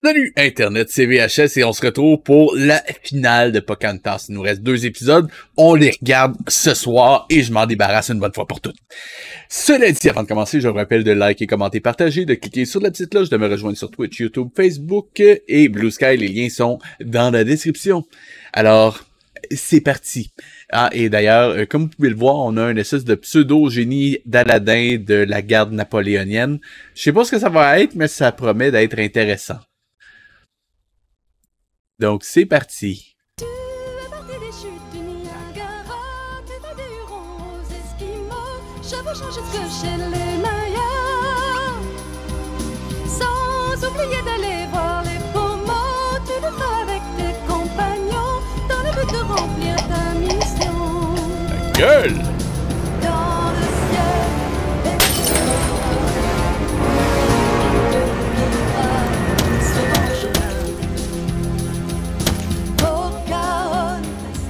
Salut Internet, c'est VHS et on se retrouve pour la finale de Pocahontas. Il nous reste 2 épisodes, on les regarde ce soir et je m'en débarrasse une bonne fois pour toutes. Cela dit, avant de commencer, je vous rappelle de liker, commenter, partager, de cliquer sur la petite cloche, de me rejoindre sur Twitch, YouTube, Facebook et Blue Sky. Les liens sont dans la description. Alors, c'est parti. Ah, et d'ailleurs, comme vous pouvez le voir, on a une espèce de pseudo-génie d'Aladin de la garde napoléonienne. Je sais pas ce que ça va être, mais ça promet d'être intéressant. Donc, c'est parti. Tu es parti des chutes du Niagara, tu vas du rose Esquimaux, je veux changer jusque chez les Mayas. Sans oublier d'aller voir les Pomos, tu le feras avec tes compagnons, dans le but de remplir ta mission. Ta gueule! Dans le ciel,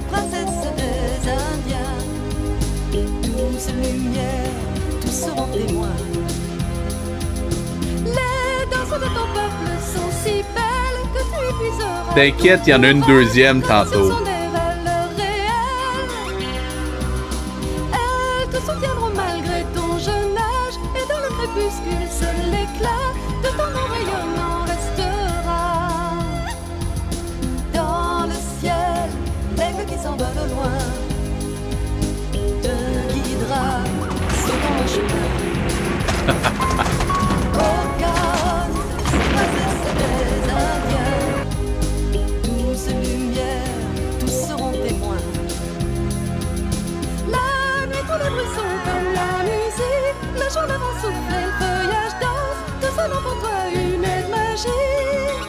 princesse des Indiens, douce lumière, tous seront témoins. Les danses de ton peuple sont si belles que tu épuiseras. T'inquiète, il y en a une deuxième tantôt. Ce sont des valeurs réelles. Elles te soutiendront malgré ton jeune âge, et dans le crépuscule seul l'éclat de ton nom rayonnant restera. Dans le ciel, l'aigle qui s'envole au loin te guidera sur ton chemin. Pocahontas, princesse des Indiens, douce lumière, tous seront témoins. La nuit, tous les bruits sont comme la musique, le jour d'avant souffle et le feuillage danse, tout sonne pour toi une aide magique.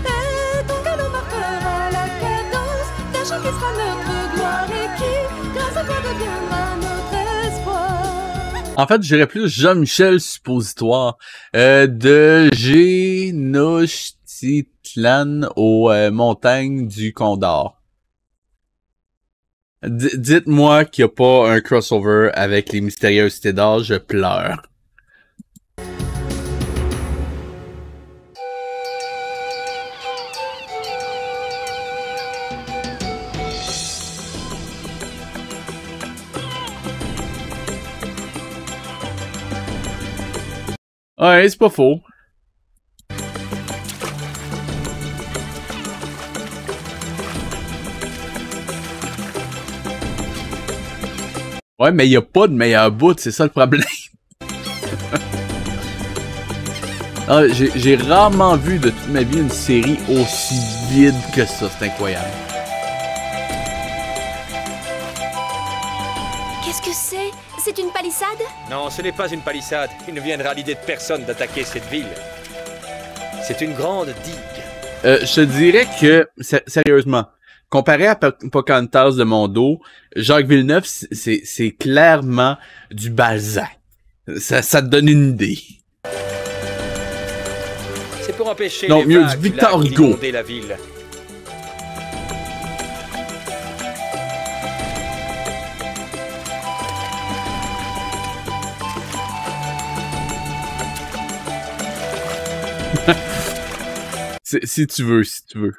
Et ton galop marquera la cadence d'un chant qui sera notre gloire et qui, grâce à toi, deviendra notre espoir. En fait, j'irais plus Jean-Michel Suppositoire de Génochtitlan aux montagnes du Condor. Dites-moi qu'il n'y a pas un crossover avec les mystérieuses cités d'or, je pleure. Ouais, c'est pas faux. Ouais, mais il n'y a pas de meilleur bout, c'est ça le problème. Ah, j'ai rarement vu de toute ma vie une série aussi vide que ça, c'est incroyable. Qu'est-ce que c'est? C'est une palissade? Non, ce n'est pas une palissade. Il ne viendra à l'idée de personne d'attaquer cette ville. C'est une grande digue. Je te dirais que, sérieusement, comparé à Pocahontas de Mondo, Jacques Villeneuve, c'est clairement du Balzac. Ça te donne une idée. C'est pour empêcher Non, les mieux vagues du Victor lacs Hugo. d'inonder la ville. Si tu veux, si tu veux.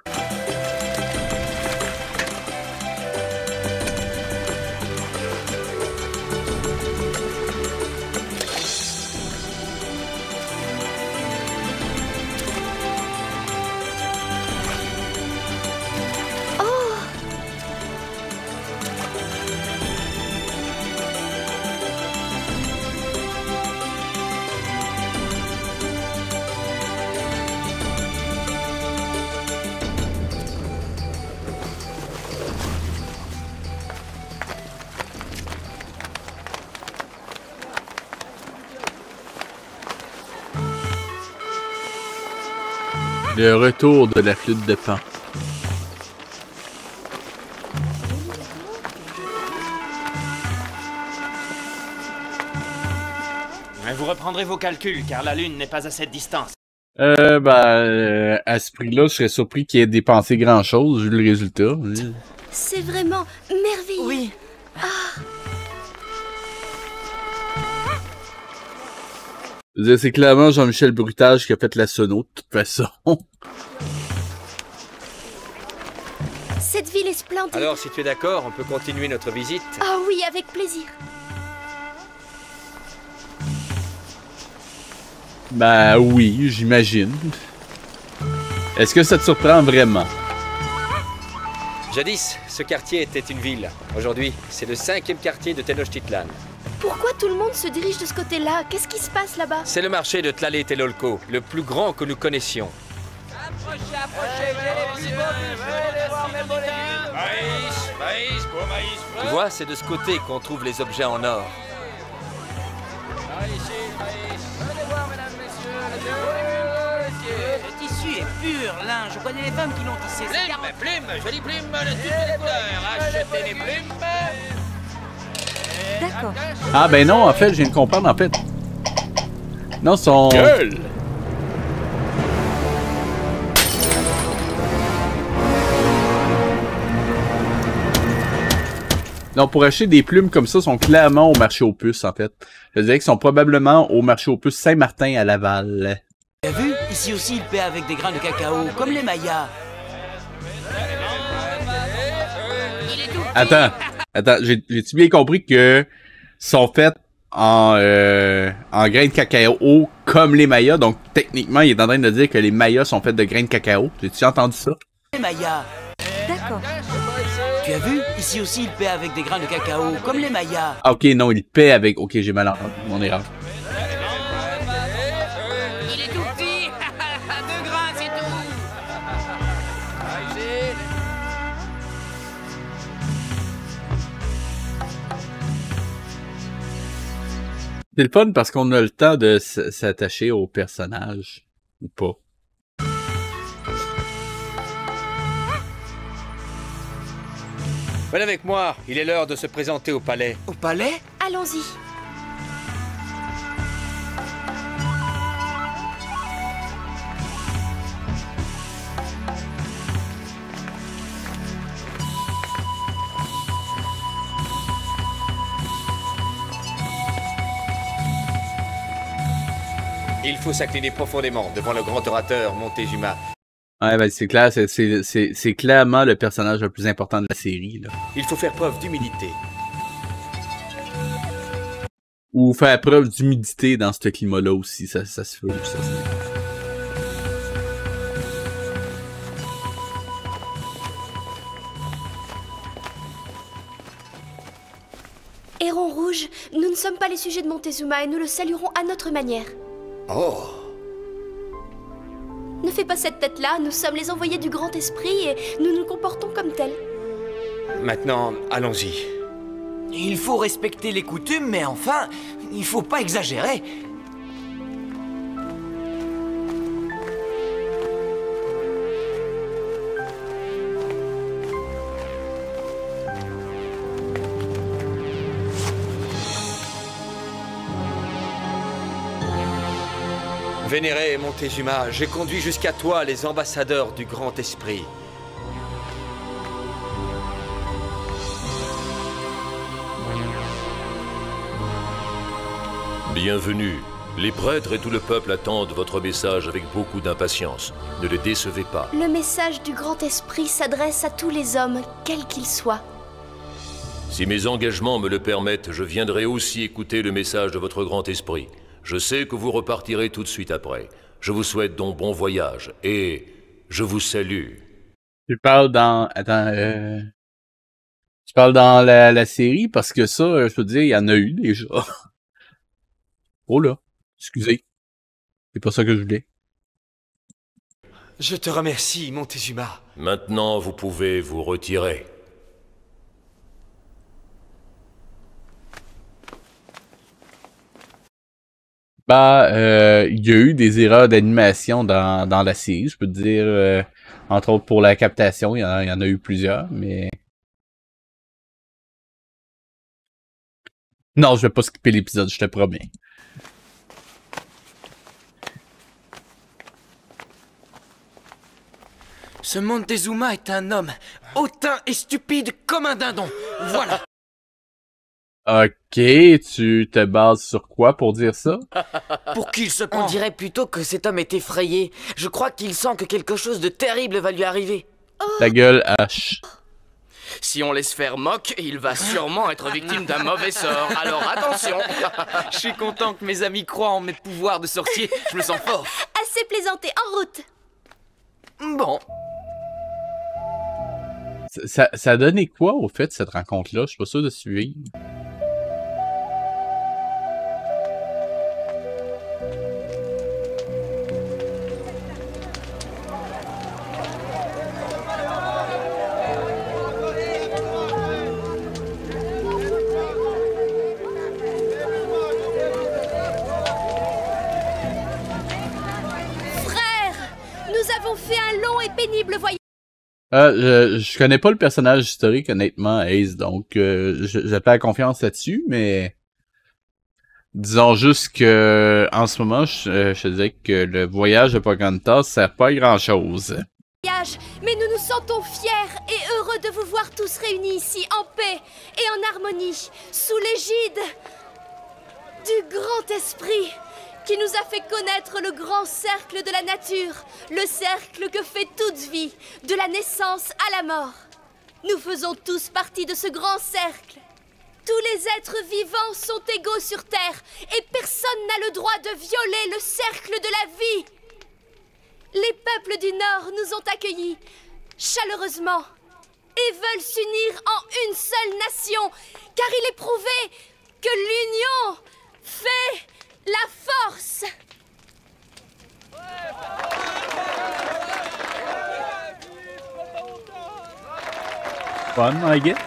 Le retour de la flûte de Pan. Vous reprendrez vos calculs, car la Lune n'est pas à cette distance. À ce prix-là, je serais surpris qu'il ait dépensé grand-chose, vu le résultat. C'est vraiment merveilleux. Oui. Ah. Je veux dire, c'est clairement Jean-Michel Brutage qui a fait la sono, de toute façon. Cette ville est splendide. Alors, si tu es d'accord, on peut continuer notre visite. Ah oui, avec plaisir. Ben oui, j'imagine. Est-ce que ça te surprend vraiment? Jadis, ce quartier était une ville. Aujourd'hui, c'est le 5e quartier de Tenochtitlan. Pourquoi tout le monde se dirige de ce côté-là? Qu'est-ce qui se passe là-bas? C'est le marché de Tlaloc, le plus grand que nous connaissions. Tu vois, c'est de ce côté qu'on trouve les objets en or. Le tissu est pur, lin. Je connais les femmes qui l'ont tissé. Plumes, jolies plumes de toutes les couleurs. Achetez les plumes. D'accord. Ah ben non, en fait, je viens de comprendre, en fait. Non, son... Gueule! Non, pour acheter des plumes comme ça, sont clairement au marché aux puces, en fait. Je dirais qu'ils sont probablement au marché aux puces Saint-Martin à Laval. T'as vu? Ici aussi, ils paient avec des grains de cacao, comme les Mayas. Attends, j'ai-tu bien compris que sont faits en grains de cacao comme les Mayas? Donc, techniquement, il est en train de dire que les Mayas sont faits de grains de cacao. J'ai-tu entendu ça? Les Mayas. D'accord. Tu as vu? Ici aussi, ils paient avec des grains de cacao, comme les Mayas. Ah, ok, non, il paie avec... Ok, j'ai mal entendu, mon erreur. Il est tout petit. 2 grains, c'est tout. C'est le fun parce qu'on a le temps de s'attacher au personnage. Ou pas. Venez avec moi, il est l'heure de se présenter au palais. Au palais? Allons-y. Il faut s'incliner profondément devant le grand orateur Montezuma. Ouais, ben c'est clair, c'est clairement le personnage le plus important de la série, là. Il faut faire preuve d'humilité. Ou faire preuve d'humidité dans ce climat-là aussi, ça se fait, ça. Héron Rouge, nous ne sommes pas les sujets de Montezuma et nous le saluerons à notre manière. Oh! Ne fais pas cette tête-là, nous sommes les envoyés du Grand Esprit et nous nous comportons comme tels. Maintenant, allons-y. Il faut respecter les coutumes, mais enfin, il faut pas exagérer. Vénéré Montezuma, j'ai conduit jusqu'à toi les ambassadeurs du Grand Esprit. Bienvenue. Les prêtres et tout le peuple attendent votre message avec beaucoup d'impatience. Ne les décevez pas. Le message du Grand Esprit s'adresse à tous les hommes, quels qu'ils soient. Si mes engagements me le permettent, je viendrai aussi écouter le message de votre Grand Esprit. Je sais que vous repartirez tout de suite après. Je vous souhaite donc bon voyage et je vous salue. Tu parles dans... Attends, tu parles dans la série parce que ça, je peux te dire, il y en a eu déjà. Oh là, excusez. C'est pas ça que je voulais. Je te remercie, Montezuma. Maintenant, vous pouvez vous retirer. Bah, il y a eu des erreurs d'animation dans la série, je peux te dire, entre autres pour la captation, il y en a eu plusieurs, mais... Non, je vais pas skipper l'épisode, je te promets. Ce Montezuma est un homme hautain et stupide comme un dindon. Voilà. Ok, tu te bases sur quoi pour dire ça? Pour qui il se prend? On dirait plutôt que cet homme est effrayé. Je crois qu'il sent que quelque chose de terrible va lui arriver. Ta gueule, H. Si on laisse faire Mock, il va sûrement être victime d'un mauvais sort. Alors attention. Je suis content que mes amis croient en mes pouvoirs de sorcier. Je me sens fort. Assez plaisanté, en route. Bon. Ça a donné quoi, au fait, cette rencontre-là? Je suis pas sûr de suivre. Fait un long et pénible voyage. Je connais pas le personnage historique, honnêtement, Ace, donc j'ai pas confiance là-dessus, mais disons juste que en ce moment, je te dirais que le voyage de Pocahontas sert pas à grand-chose. Mais nous nous sentons fiers et heureux de vous voir tous réunis ici en paix et en harmonie, sous l'égide du Grand Esprit, qui nous a fait connaître le grand cercle de la nature, le cercle que fait toute vie, de la naissance à la mort. Nous faisons tous partie de ce grand cercle. Tous les êtres vivants sont égaux sur Terre, et personne n'a le droit de violer le cercle de la vie. Les peuples du Nord nous ont accueillis chaleureusement et veulent s'unir en une seule nation, car il est prouvé que l'union fait la force. Fun, I guess.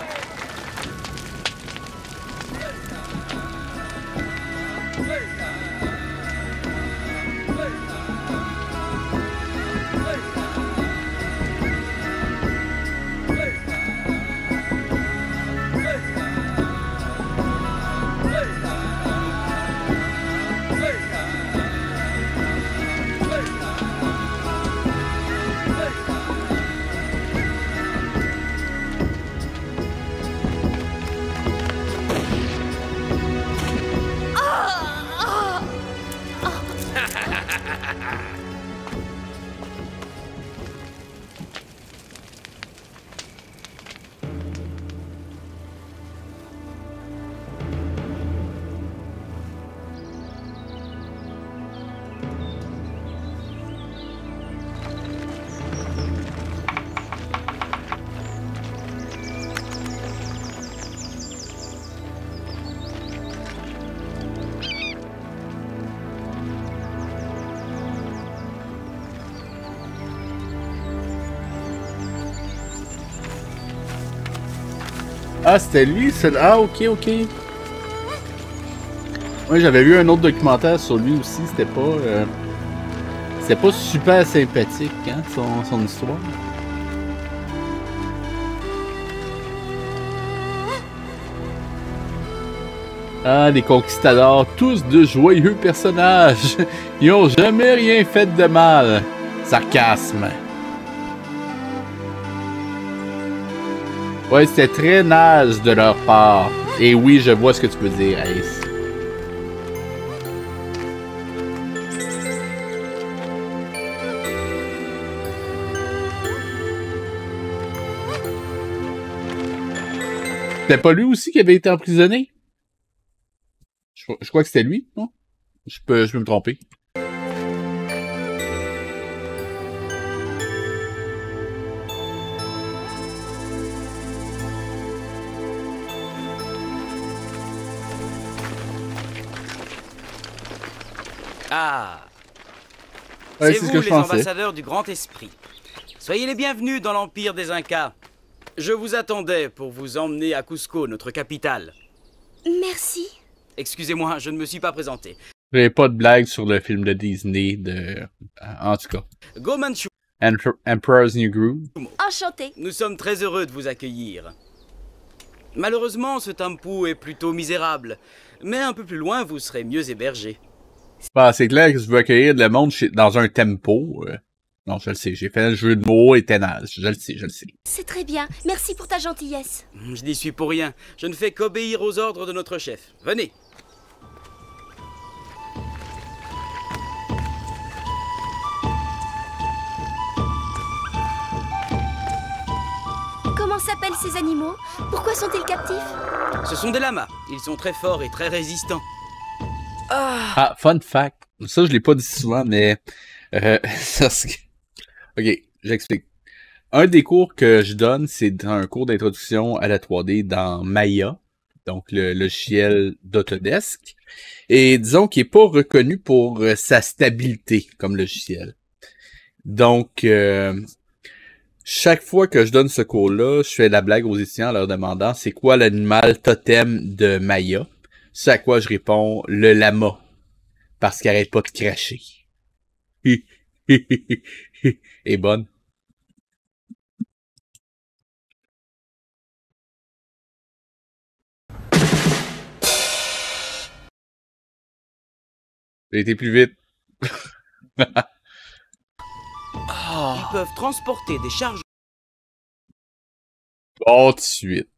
Ah, c'était lui, ah, ok. Ouais, j'avais vu un autre documentaire sur lui aussi, c'était pas super sympathique, hein, son histoire. Ah, les conquistadors, tous de joyeux personnages. Ils ont jamais rien fait de mal. Sarcasme. Ouais, c'était très naze de leur part. Et oui, je vois ce que tu veux dire, Ace. C'était pas lui aussi qui avait été emprisonné? Je crois que c'était lui, non? Je peux me tromper. Ah, ouais, c'est vous les ambassadeurs du Grand Esprit. Soyez les bienvenus dans l'Empire des Incas. Je vous attendais pour vous emmener à Cusco, notre capitale. Merci. Excusez-moi, je ne me suis pas présenté. J'avais pas de blague sur le film de Disney en tout cas. Go Manchu. Emperor's New Groove. Enchanté. Nous sommes très heureux de vous accueillir. Malheureusement, ce Tampu est plutôt misérable. Mais un peu plus loin, vous serez mieux hébergé. Bah, c'est clair que je veux accueillir le monde dans un tempo. Non, je le sais. J'ai fait un jeu de mots et ténage. Je le sais, je le sais. C'est très bien. Merci pour ta gentillesse. Je n'y suis pour rien. Je ne fais qu'obéir aux ordres de notre chef. Venez. Comment s'appellent ces animaux? Pourquoi sont-ils captifs? Ce sont des lamas. Ils sont très forts et très résistants. Ah, fun fact. Ça, je l'ai pas dit souvent, mais... Ok, j'explique. Un des cours que je donne, c'est un cours d'introduction à la 3D dans Maya, donc le logiciel d'Autodesk. Et disons qu'il n'est pas reconnu pour sa stabilité comme logiciel. Donc, chaque fois que je donne ce cours-là, je fais la blague aux étudiants en leur demandant c'est quoi l'animal totem de Maya. C'est à quoi je réponds le lama. Parce qu'il arrête pas de cracher. Et bonne. J'ai été plus vite. Ils peuvent transporter des charges Oh, tout de suite.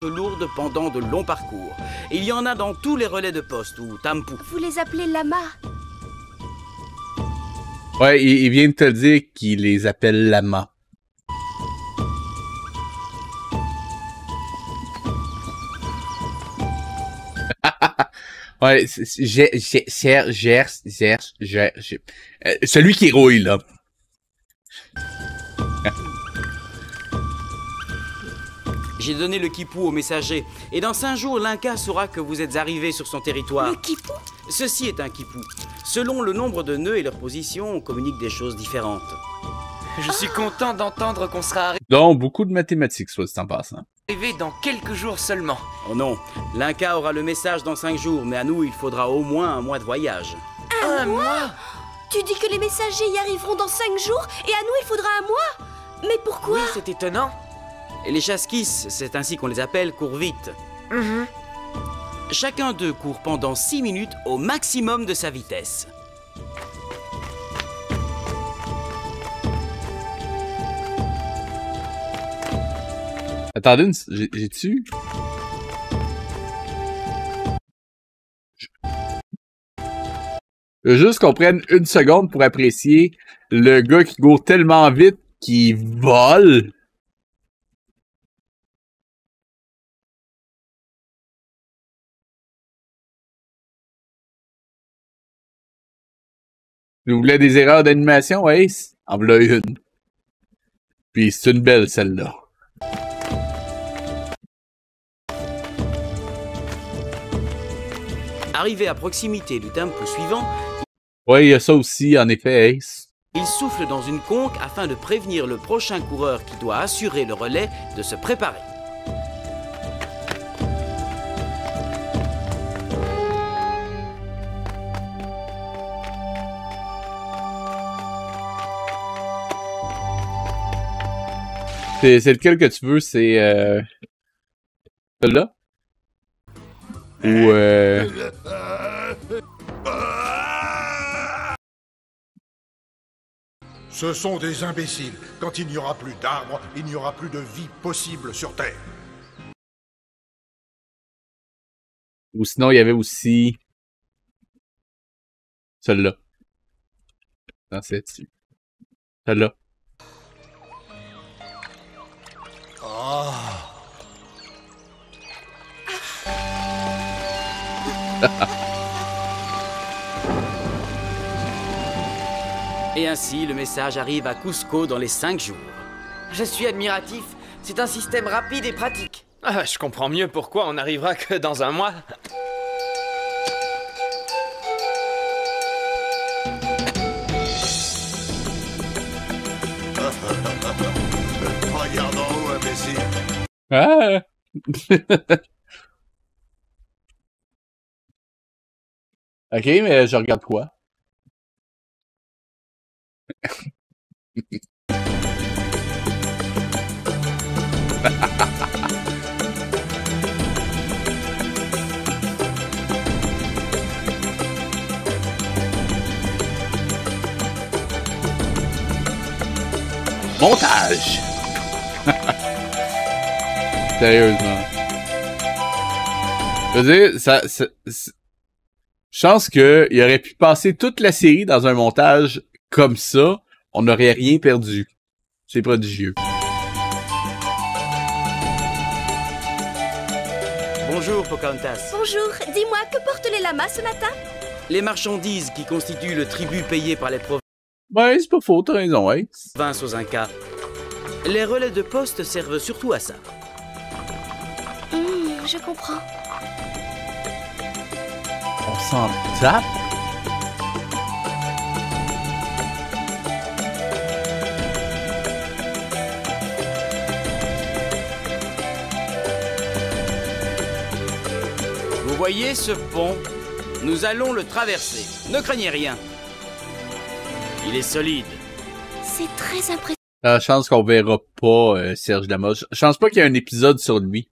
lourdes pendant de longs parcours. Il y en a dans tous les relais de poste ou tampou. Vous les appelez lamas? Ouais, il vient de te dire qu'il les appelle lama. Ouais, celui qui rouille, là. J'ai donné le kipou au messager, et dans 5 jours, l'Inca saura que vous êtes arrivé sur son territoire. Le kipou? Ceci est un kipou. Selon le nombre de nœuds et leur position, on communique des choses différentes. Je suis content d'entendre qu'on sera Donc, beaucoup de mathématiques, soit dit en passant. arrivé dans quelques jours seulement. Oh non, l'Inca aura le message dans 5 jours, mais à nous, il faudra au moins 1 mois de voyage. Un mois? Tu dis que les messagers y arriveront dans 5 jours, et à nous, il faudra un mois? Mais pourquoi? Oui, c'est étonnant. Et les chasquis, c'est ainsi qu'on les appelle, courent vite. Chacun d'eux court pendant 6 minutes au maximum de sa vitesse. Attendez, j'ai-tu? Je veux juste qu'on prenne une seconde pour apprécier le gars qui court tellement vite qu'il vole. Vous voulez des erreurs d'animation, Ace? En voilà une. Puis c'est une belle, celle-là. Arrivé à proximité du temple suivant, Ouais, il y a ça aussi, en effet, Ace. il souffle dans une conque afin de prévenir le prochain coureur qui doit assurer le relais de se préparer. C'est lequel que tu veux, c'est celui-là? Ou Ce sont des imbéciles. Quand il n'y aura plus d'arbres, il n'y aura plus de vie possible sur Terre. ou sinon il y avait aussi celui-là. Non, c'est dessus. Celle-là. Et ainsi, le message arrive à Cusco dans les 5 jours. Je suis admiratif. C'est un système rapide et pratique. Ah, je comprends mieux pourquoi on n'arrivera que dans un mois. Regarde en haut, imbécile. Ah! Ok, mais je regarde quoi? Montage! Sérieusement. Je veux dire, je pense qu'il aurait pu passer toute la série dans un montage comme ça, on n'aurait rien perdu. C'est prodigieux. Bonjour, Pocahontas. Bonjour, dis-moi, que portent les lamas ce matin? Les marchandises qui constituent le tribut payé par les Ouais, c'est pas faux, t'as raison, ouais. provinces aux Incas. Les relais de poste servent surtout à ça. Je comprends. On s'en tape? Vous voyez ce pont? Nous allons le traverser. Ne craignez rien. Il est solide. C'est très impressionnant. La chance qu'on verra pas Serge Lama. Je pense pas qu'il y ait un épisode sur lui.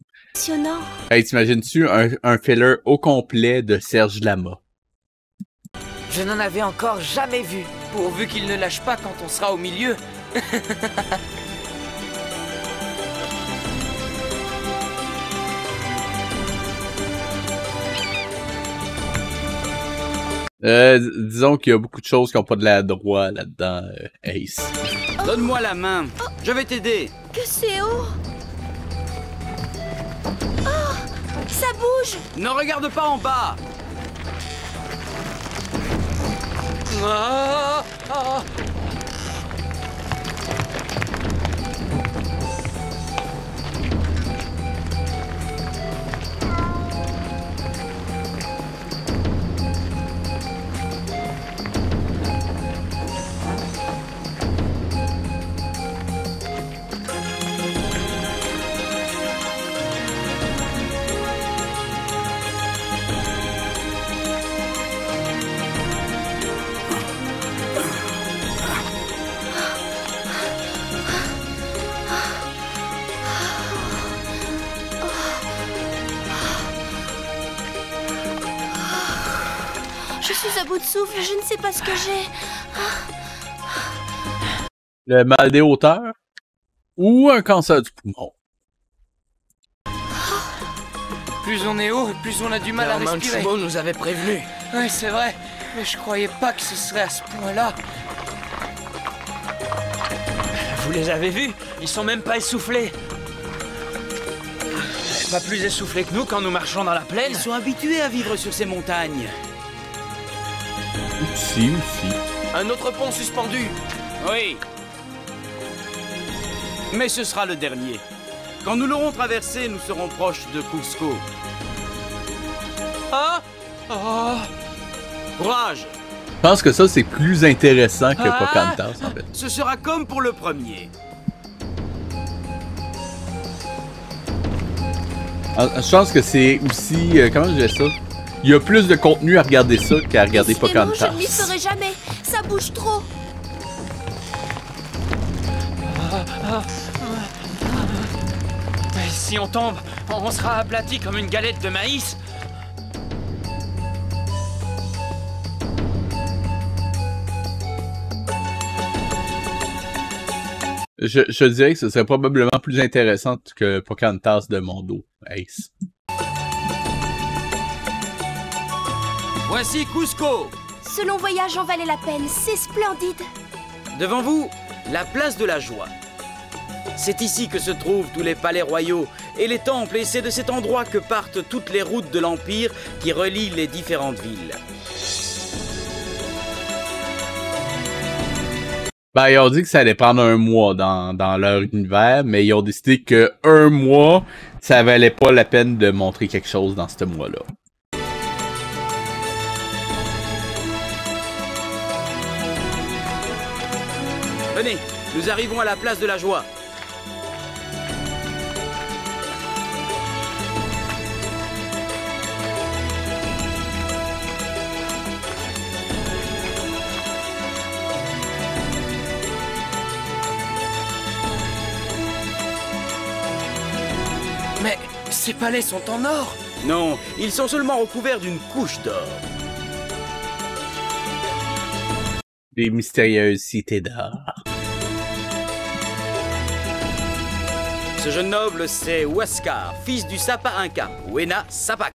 Hey, t'imagines-tu un filler au complet de Serge Lama? Je n'en avais encore jamais vu. Pourvu qu'il ne lâche pas quand on sera au milieu. Disons qu'il y a beaucoup de choses qui n'ont pas de la droit là-dedans, Ace. Donne-moi la main. Je vais t'aider. Que c'est haut. Oh, ça bouge. Ne regarde pas en bas. Ah, ah. Je suis à bout de souffle, je ne sais pas ce que j'ai. Le mal des hauteurs ou un cancer du poumon. Plus on est haut, plus on a du mal à respirer. Manchubo nous avait prévenu. Oui, c'est vrai. Mais je croyais pas que ce serait à ce point-là. Vous les avez vus? Ils sont même pas essoufflés. Pas plus essoufflés que nous quand nous marchons dans la plaine. Ils sont habitués à vivre sur ces montagnes. Si. Un autre pont suspendu. Oui. Mais ce sera le dernier. Quand nous l'aurons traversé, nous serons proches de Cusco. Ah! Oh! Courage! Je pense que ça, c'est plus intéressant que Pocahontas, en fait. Ce sera comme pour le premier. Je pense que c'est aussi... comment je dirais ça? Il y a plus de contenu à regarder ça qu'à regarder Pocahontas. Je ne m'y ferai jamais. Ça bouge trop. Si on tombe, on sera aplati comme une galette de maïs. Je dirais que ce serait probablement plus intéressant que Pocahontas de Mondo, Ace. Voici Cusco! Ce long voyage en valait la peine, c'est splendide. Devant vous, la place de la joie. C'est ici que se trouvent tous les palais royaux et les temples, et c'est de cet endroit que partent toutes les routes de l'Empire qui relient les différentes villes. Ben, ils ont dit que ça allait prendre un mois dans leur univers, mais ils ont décidé que un mois, ça valait pas la peine de montrer quelque chose dans ce mois-là. Venez, nous arrivons à la place de la joie. Mais ces palais sont en or. Non, ils sont seulement recouverts d'une couche d'or. Les mystérieuses cités d'or. Ce jeune noble, c'est Huascar, fils du sapin Inca, Wena Sapac.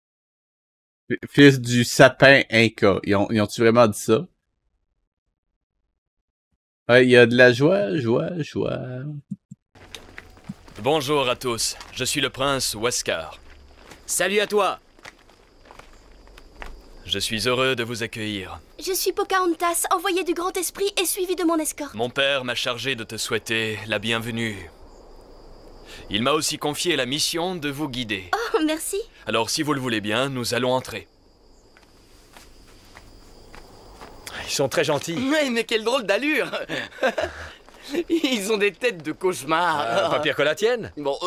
Fils du sapin Inca. Ils ont-tu vraiment dit ça? Ouais, il y a de la joie. Bonjour à tous, je suis le prince Huascar. Salut à toi. Je suis heureux de vous accueillir. Je suis Pocahontas, envoyée du Grand Esprit et suivie de mon escorte. Mon père m'a chargé de te souhaiter la bienvenue. Il m'a aussi confié la mission de vous guider. Oh, merci. Alors, si vous le voulez bien, nous allons entrer. Ils sont très gentils. Mais quelle drôle d'allure. Ils ont des têtes de cauchemar. Pas pire que la tienne. Bon,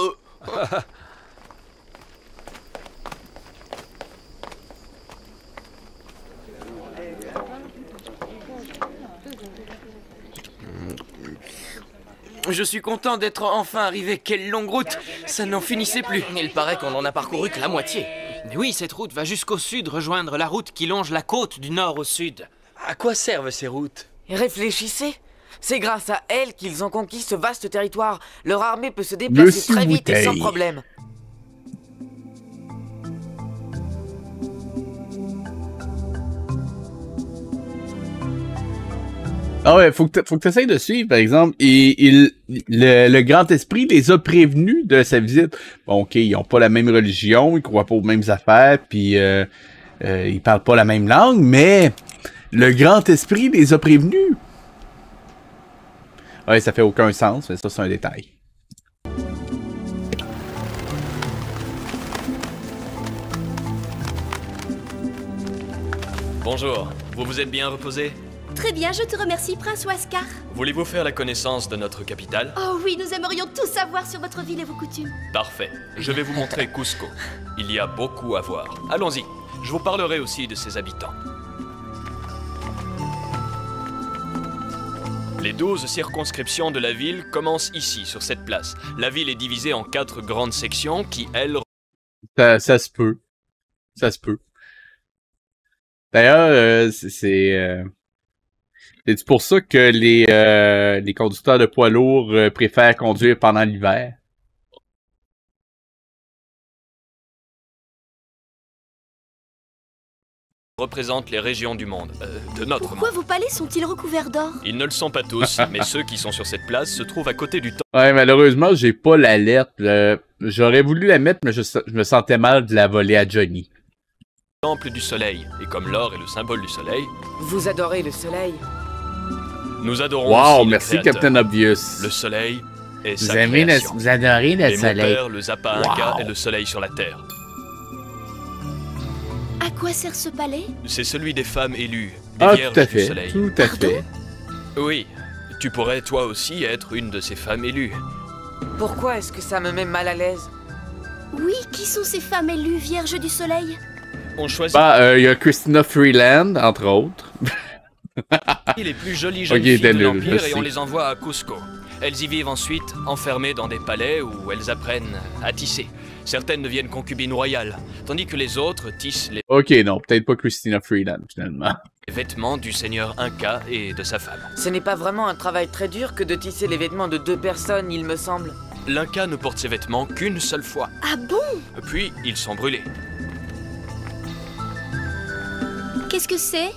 Je suis content d'être enfin arrivé. Quelle longue route. Ça n'en finissait plus. Il paraît qu'on en a parcouru que la moitié. Mais oui, cette route va jusqu'au sud rejoindre la route qui longe la côte du nord au sud. À quoi servent ces routes? Réfléchissez. C'est grâce à elles qu'ils ont conquis ce vaste territoire. Leur armée peut se déplacer très vite et sans problème. Ah ouais, faut que t'essayes de suivre, par exemple. Le Grand Esprit les a prévenus de sa visite. Bon, ok, ils ont pas la même religion, ils croient pas aux mêmes affaires, puis ils parlent pas la même langue, mais le Grand Esprit les a prévenus. Ouais, ça fait aucun sens, mais ça, c'est un détail. Bonjour, vous vous êtes bien reposé? Très bien, je te remercie, Prince Huascar. Voulez-vous faire la connaissance de notre capitale? Oh oui, nous aimerions tout savoir sur votre ville et vos coutumes. Parfait. Je vais vous montrer Cusco. Il y a beaucoup à voir. Allons-y. Je vous parlerai aussi de ses habitants. Les 12 circonscriptions de la ville commencent ici, sur cette place. La ville est divisée en 4 grandes sections qui, elles... Ça se peut. Ça se peut. D'ailleurs, c'est pour ça que les conducteurs de poids lourds préfèrent conduire pendant l'hiver. représentent les régions du monde, de notre Pourquoi monde. vos palais sont-ils recouverts d'or? Ils ne le sont pas tous, mais ceux qui sont sur cette place se trouvent à côté du temple. Ouais, malheureusement, j'ai pas la lettre. J'aurais voulu la mettre, mais je me sentais mal de la voler à Johnny. Temple du soleil, et comme l'or est le symbole du soleil... Vous adorez le soleil? Nous adorons wow, aussi merci le créateur. Captain Obvious. Le soleil est vous sa aimez création. vous adorez le et soleil. mon père, le Zappa Inca, est le soleil sur la terre. À quoi sert ce palais? C'est celui des femmes élues, des Ah, vierges tout à du fait, soleil. tout à fait. Oui, tu pourrais toi aussi être une de ces femmes élues. Pourquoi est-ce que ça me met mal à l'aise? Oui, qui sont ces femmes élues, vierges du soleil? On choisit Bah, il y a Christina Freeland, entre autres. les plus jolies jeunes Ok, filles de Daniel, l'Empire je et on sais. les envoie à Cusco. Elles y vivent ensuite, enfermées dans des palais où elles apprennent à tisser. Certaines deviennent concubines royales, tandis que les autres tissent les Ok, non, peut-être pas Christina Freeland, finalement. vêtements du seigneur Inca et de sa femme. Ce n'est pas vraiment un travail très dur que de tisser les vêtements de 2 personnes, il me semble. L'Inca ne porte ses vêtements qu'une seule fois, Ah bon? puis ils sont brûlés. Qu'est-ce que c'est?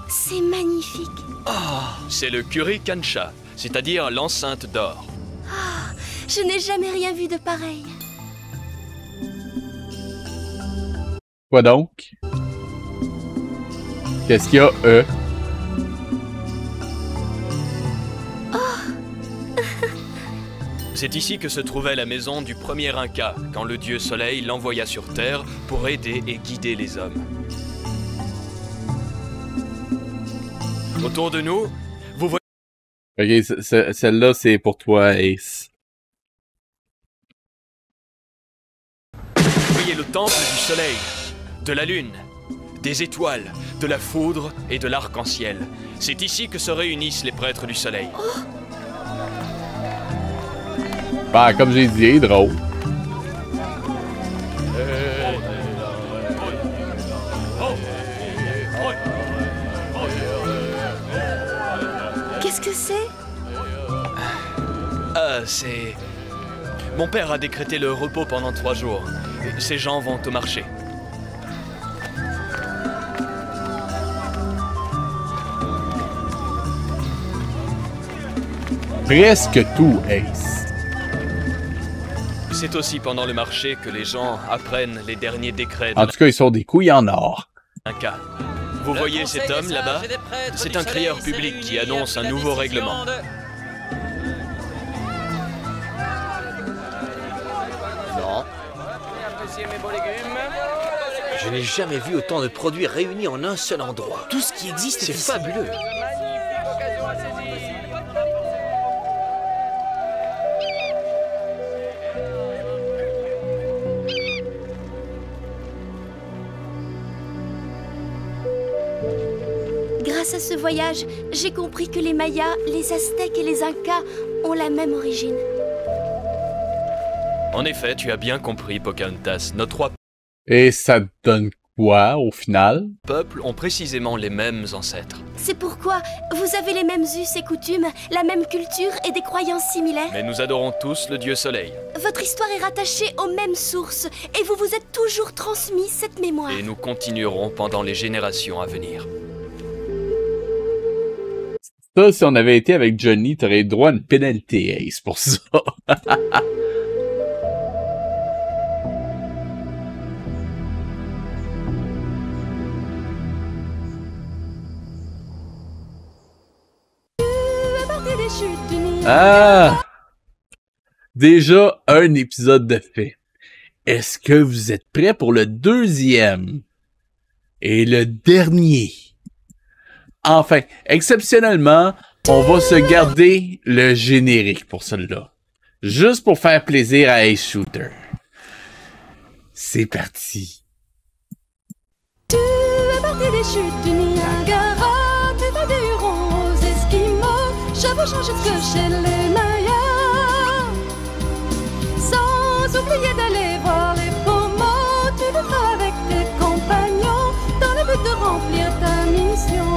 C'est magnifique. C'est le Kuri Kancha, c'est-à-dire l'enceinte d'or. Je n'ai jamais rien vu de pareil. Quoi donc? Qu'est-ce qu'il y a, C'est ici que se trouvait la maison du premier Inca, quand le dieu Soleil l'envoya sur Terre pour aider et guider les hommes. Autour de nous, vous voyez Ok, celle-là, c'est pour toi, Ace. le temple du Soleil, de la Lune, des étoiles, de la foudre et de l'arc-en-ciel. C'est ici que se réunissent les prêtres du Soleil. Bah, comme j'ai dit, drôle. Qu'est-ce que c'est? C'est... Mon père a décrété le repos pendant 3 jours. Et ces gens vont au marché. Presque tout, Ace. C'est aussi pendant le marché que les gens apprennent les derniers décrets de En tout cas, ils sont des couilles en or. l'Inca. Vous voyez cet homme là-bas? C'est un crieur public qui annonce un nouveau règlement. Non. Je n'ai jamais vu autant de produits réunis en un seul endroit. Tout ce qui existe C'est ici. fabuleux. Grâce à ce voyage, j'ai compris que les Mayas, les Aztèques et les Incas ont la même origine. En effet, tu as bien compris, Pocahontas. Nos 3 Et ça donne quoi, au final? peuples ont précisément les mêmes ancêtres. C'est pourquoi vous avez les mêmes us et coutumes, la même culture et des croyances similaires. Mais nous adorons tous le dieu soleil. Votre histoire est rattachée aux mêmes sources et vous vous êtes toujours transmis cette mémoire. Et nous continuerons pendant les générations à venir. Ça, si on avait été avec Johnny, t'aurais eu droit à une pénalité, Ace, pour ça. Des chutes du Niagara. Ah! Déjà un épisode de fait. Est-ce que vous êtes prêts pour le 2e? Et le dernier? Enfin, exceptionnellement, on va se garder le générique pour celui-là. Juste pour faire plaisir à Ace Shooter. C'est parti. Tu es parti des chutes du Niagara, tu vas des Hurons aux Esquimaux, chevauchant jusque chez les Mayas. Sans oublier d'aller voir les Pomos, tu le feras avec tes compagnons, dans le but de remplir ta mission.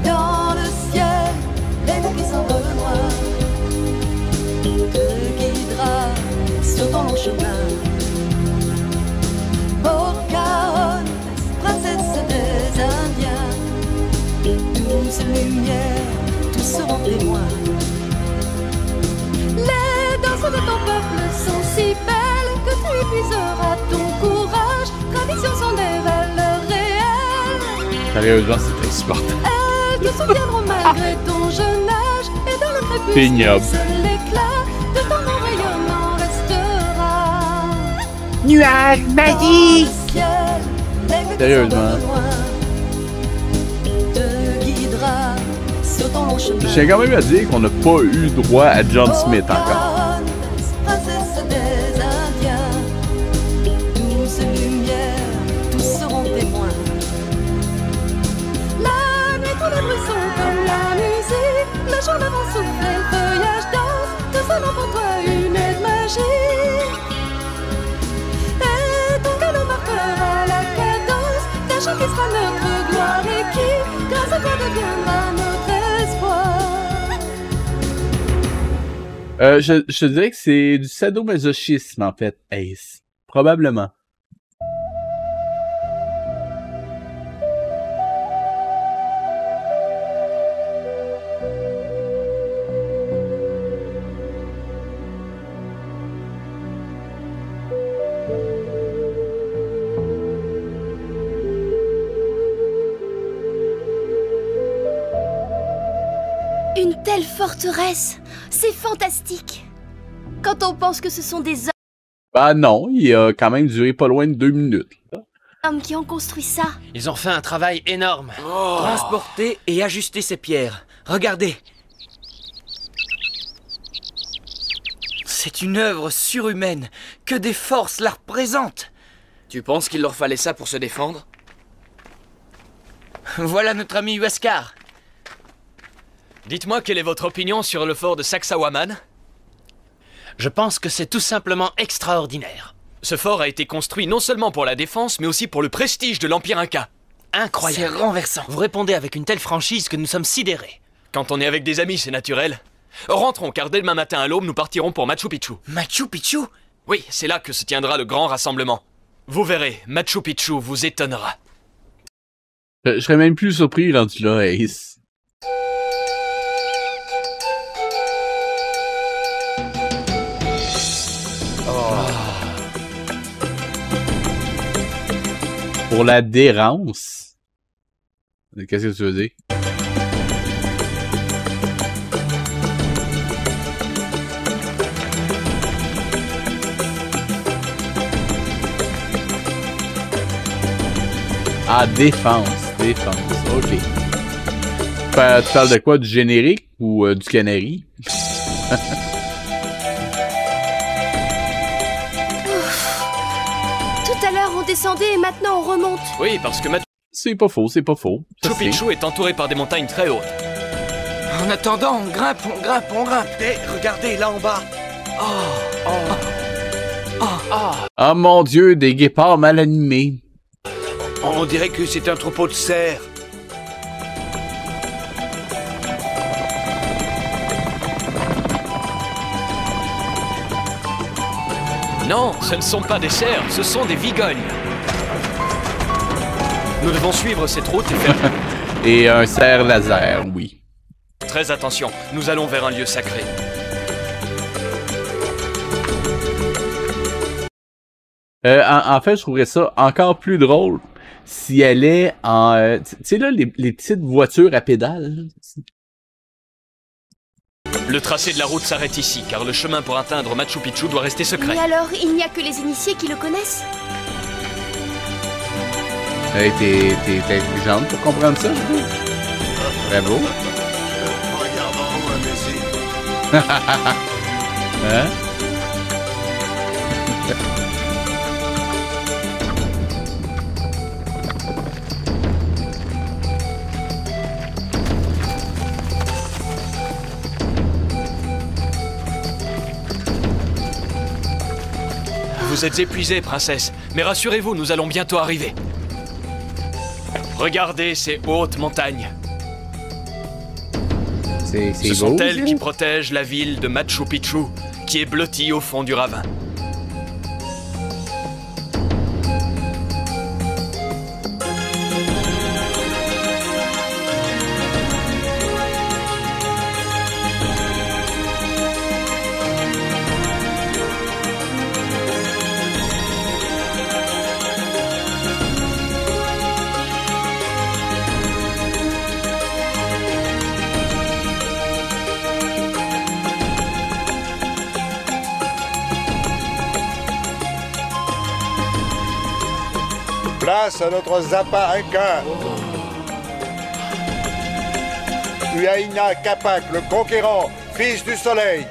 Dans le ciel, l'énergie s'envole loin, te guidera sur ton long chemin. Pocahontas, princesse des Indiens, douce lumière, tous seront témoins. Les danses de ton peuple sont si belles que tu épuiseras ton courage. Traditions sont des valeurs réelles. Sérieusement, c'est insupportable. Elles te souviendront malgré ton jeune âge. Et dans le crépuscule, Ignoble. seul l'éclat de ton nom rayonnant restera. Nuage magique! Sérieusement. Je tiens quand même à dire qu'on n'a pas eu droit à John Smith encore. Princesse des Indiens, douce lumière, tous seront témoins. La nuit, tous les bruits sont comme la musique. Le jour ne vent souffler, le feuillage danse. Nous allons pour toi une aide magique. Et ton galop marquera la cadence d'un chant qui sera notre gloire et qui, grâce à toi, deviendra notre espoir. Je te dirais que c'est du sadomasochisme, en fait, Ace. Probablement. Une telle forteresse, c'est fantastique. Quand on pense que ce sont des Bah non, il a quand même duré pas loin de 2 minutes. hommes qui ont construit ça. Ils ont fait un travail énorme. Transporter et ajuster ces pierres. Regardez. C'est une œuvre surhumaine. Que des forces la représentent. Tu penses qu'il leur fallait ça pour se défendre? Voilà notre ami Huascar. Dites-moi quelle est votre opinion sur le fort de Sacsayhuaman? Je pense que c'est tout simplement extraordinaire. Ce fort a été construit non seulement pour la défense, mais aussi pour le prestige de l'Empire Inca. Incroyable. C'est renversant. Vous répondez avec une telle franchise que nous sommes sidérés. Quand on est avec des amis, c'est naturel. Rentrons, car dès demain matin à l'aube, nous partirons pour Machu Picchu. Machu Picchu? Oui, c'est là que se tiendra le grand rassemblement. Vous verrez, Machu Picchu vous étonnera. Je serais même plus surpris rendu là, Ace. Pour la dérance? Qu'est-ce que tu veux dire? Ah, défense, ok. Tu parles de quoi? Du générique ou du canari? Tout à l'heure on descendait et maintenant on remonte. Oui, parce que Machu C'est pas faux. Picchu est entouré par des montagnes très hautes. En attendant, on grimpe. Hé, regardez, là en bas. Ah mon Dieu, des guépards mal animés. On dirait que c'est un troupeau de cerfs. Non, ce ne sont pas des cerfs, ce sont des vigognes. Nous devons suivre cette route et faire... Et un cerf laser, oui. Très attention, nous allons vers un lieu sacré. En fait, je trouverais ça encore plus drôle si elle est en... tu sais là, les petites voitures à pédales. Le tracé de la route s'arrête ici, car le chemin pour atteindre Machu Picchu doit rester secret. Mais alors, il n'y a que les initiés qui le connaissent? Hey, t'es intelligente pour comprendre ça, je trouve. Bravo. Regarde en haut, imbécile. Hein? Vous êtes épuisée, princesse, mais rassurez-vous, nous allons bientôt arriver. Regardez ces hautes montagnes. Ce sont elles qui protègent la ville de Machu Picchu, qui est blottie au fond du ravin. Place à notre Zappa Inca. Huayna Capac, le conquérant, fils du soleil.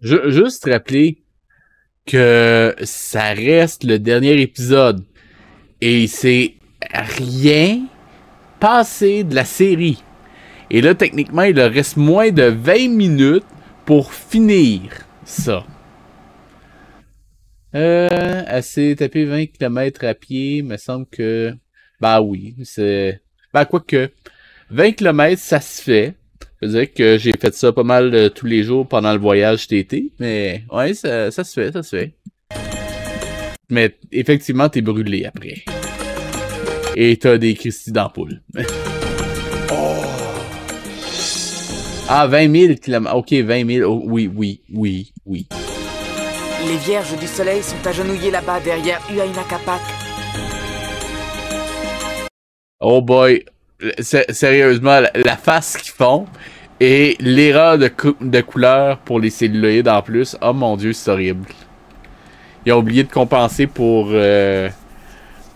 Juste rappeler que ça reste le dernier épisode. Et c'est rien passé de la série. Et là, techniquement, il leur reste moins de 20 minutes pour finir ça. Elle s'est tapé 20 km à pied, me semble que... Bah oui, c'est... Bah quoique, 20 km, ça se fait. Je veux dire que j'ai fait ça pas mal tous les jours pendant le voyage d'été, mais ouais, ça se fait, ça se fait. Mais effectivement, t'es brûlé après. Et t'as des cristalles d'ampoule. Ah, 20 000 km. Ok, 20 000. Oh, oui. Les vierges du soleil sont agenouillées là-bas derrière Huayna Capac. Oh boy. Sérieusement, la face qu'ils font et l'erreur de couleur pour les celluloïdes en plus. Oh mon Dieu, c'est horrible. Ils ont oublié de compenser pour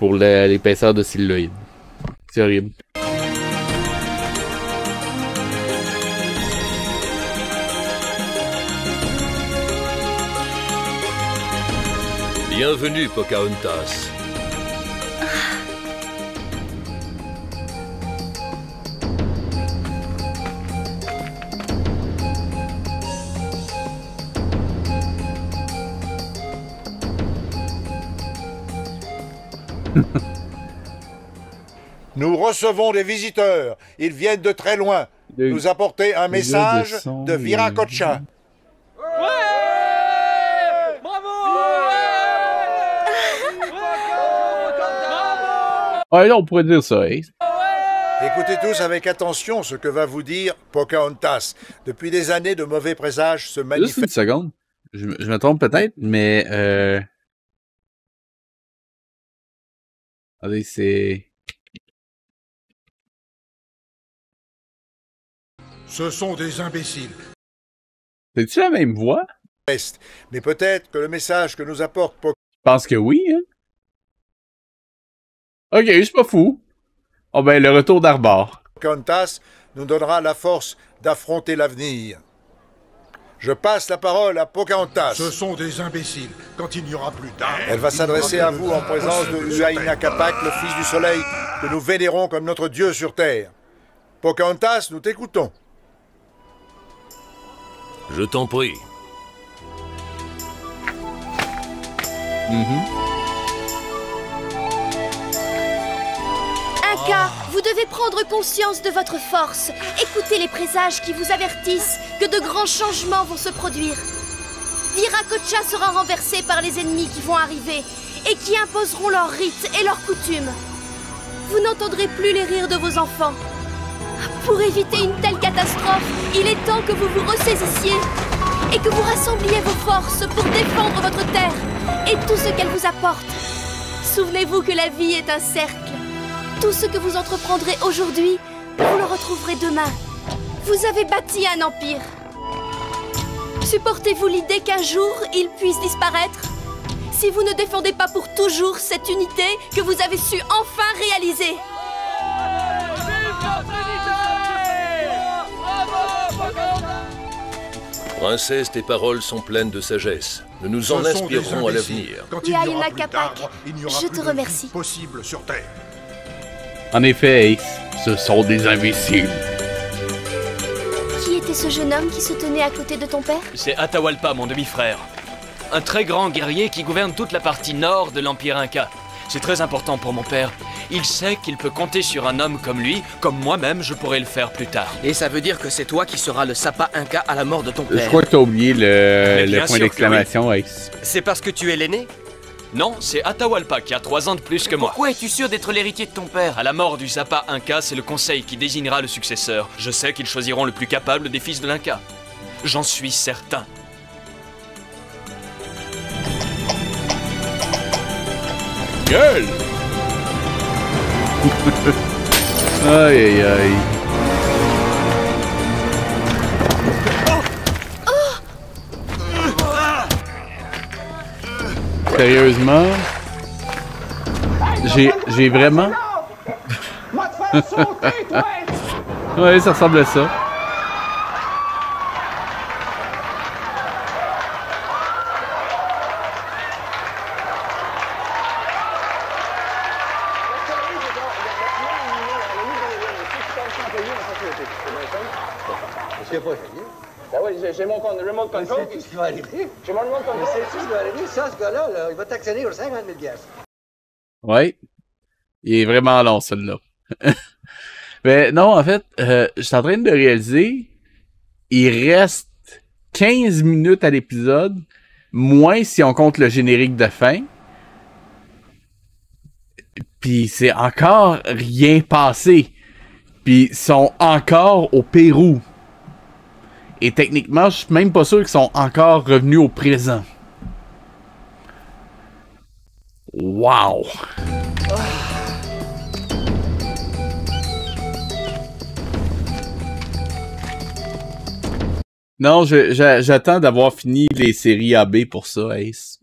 l'épaisseur de celluloïdes. C'est horrible. Bienvenue, Pocahontas. Nous recevons des visiteurs. Ils viennent de très loin. nous apporter un message de Viracocha. Ouais, là, on pourrait dire ça, Ace. Écoutez tous avec attention ce que va vous dire Pocahontas. Depuis des années, de mauvais présages se Juste manifestent. une seconde. Je me trompe peut-être, mais... Allez, c'est... Ce sont des imbéciles. C'est-tu la même voix? Mais peut-être que le message que nous apporte Je pense que oui, hein? Ok, je suis pas fou. Oh ben, le retour d'Arbor. Pocahontas nous donnera la force d'affronter l'avenir. Je passe la parole à Pocahontas. Ce sont des imbéciles. Quand il n'y aura plus d'armes... Elle va s'adresser à vous en présence de Huayna Capac, le fils du soleil, que nous vénérons comme notre dieu sur terre. Pocahontas, nous t'écoutons. Je t'en prie. Inca, vous devez prendre conscience de votre force. Écoutez les présages qui vous avertissent que de grands changements vont se produire. Viracocha sera renversé par les ennemis qui vont arriver et qui imposeront leurs rites et leurs coutumes. Vous n'entendrez plus les rires de vos enfants. Pour éviter une telle catastrophe, il est temps que vous vous ressaisissiez et que vous rassembliez vos forces pour défendre votre terre et tout ce qu'elle vous apporte. Souvenez-vous que la vie est un cercle. Tout ce que vous entreprendrez aujourd'hui, vous le retrouverez demain. Vous avez bâti un empire. Supportez-vous l'idée qu'un jour, il puisse disparaître? Si vous ne défendez pas pour toujours cette unité que vous avez su enfin réaliser. Princesse, tes paroles sont pleines de sagesse. Nous nous en inspirerons à l'avenir. Quand il n'y aura Huayna plus Capac, d'arbres, il n'y aura je plus te de remercie. vie possible sur Terre. En effet, Ace, ce sont des imbéciles. Qui était ce jeune homme qui se tenait à côté de ton père? C'est Atahualpa, mon demi-frère. Un très grand guerrier qui gouverne toute la partie nord de l'Empire Inca. C'est très important pour mon père. Il sait qu'il peut compter sur un homme comme lui, comme moi-même je pourrais le faire plus tard. Et ça veut dire que c'est toi qui seras le Sapa Inca à la mort de ton père. Je crois que t'as oublié le bien point sûr d'exclamation, Ace. C'est parce que tu es l'aîné? Non, c'est Atahualpa qui a 3 ans de plus que moi. Pourquoi es-tu sûr d'être l'héritier de ton père? À la mort du Sapa Inca, c'est le conseil qui désignera le successeur. Je sais qu'ils choisiront le plus capable des fils de l'Inca. J'en suis certain. Gueule! Aïe aïe aïe. Sérieusement? J'ai vraiment... Ouais, ça ressemble à ça. Ben oui, j'ai mon remote control. Sais-tu ce qui va arriver? J'ai mon remote control. Sais-tu ce qui va arriver? Ça, ce gars-là, là, il va t'actionner aux 50 000 $. Ouais. Il est vraiment long, celui-là. Mais non, en fait, je suis en train de réaliser, il reste 15 minutes à l'épisode, moins si on compte le générique de fin. Puis c'est encore rien passé. Puis ils sont encore au Pérou. Et techniquement, je suis même pas sûr qu'ils sont encore revenus au présent. Wow! Non, j'attends d'avoir fini les séries AB pour ça, Ace.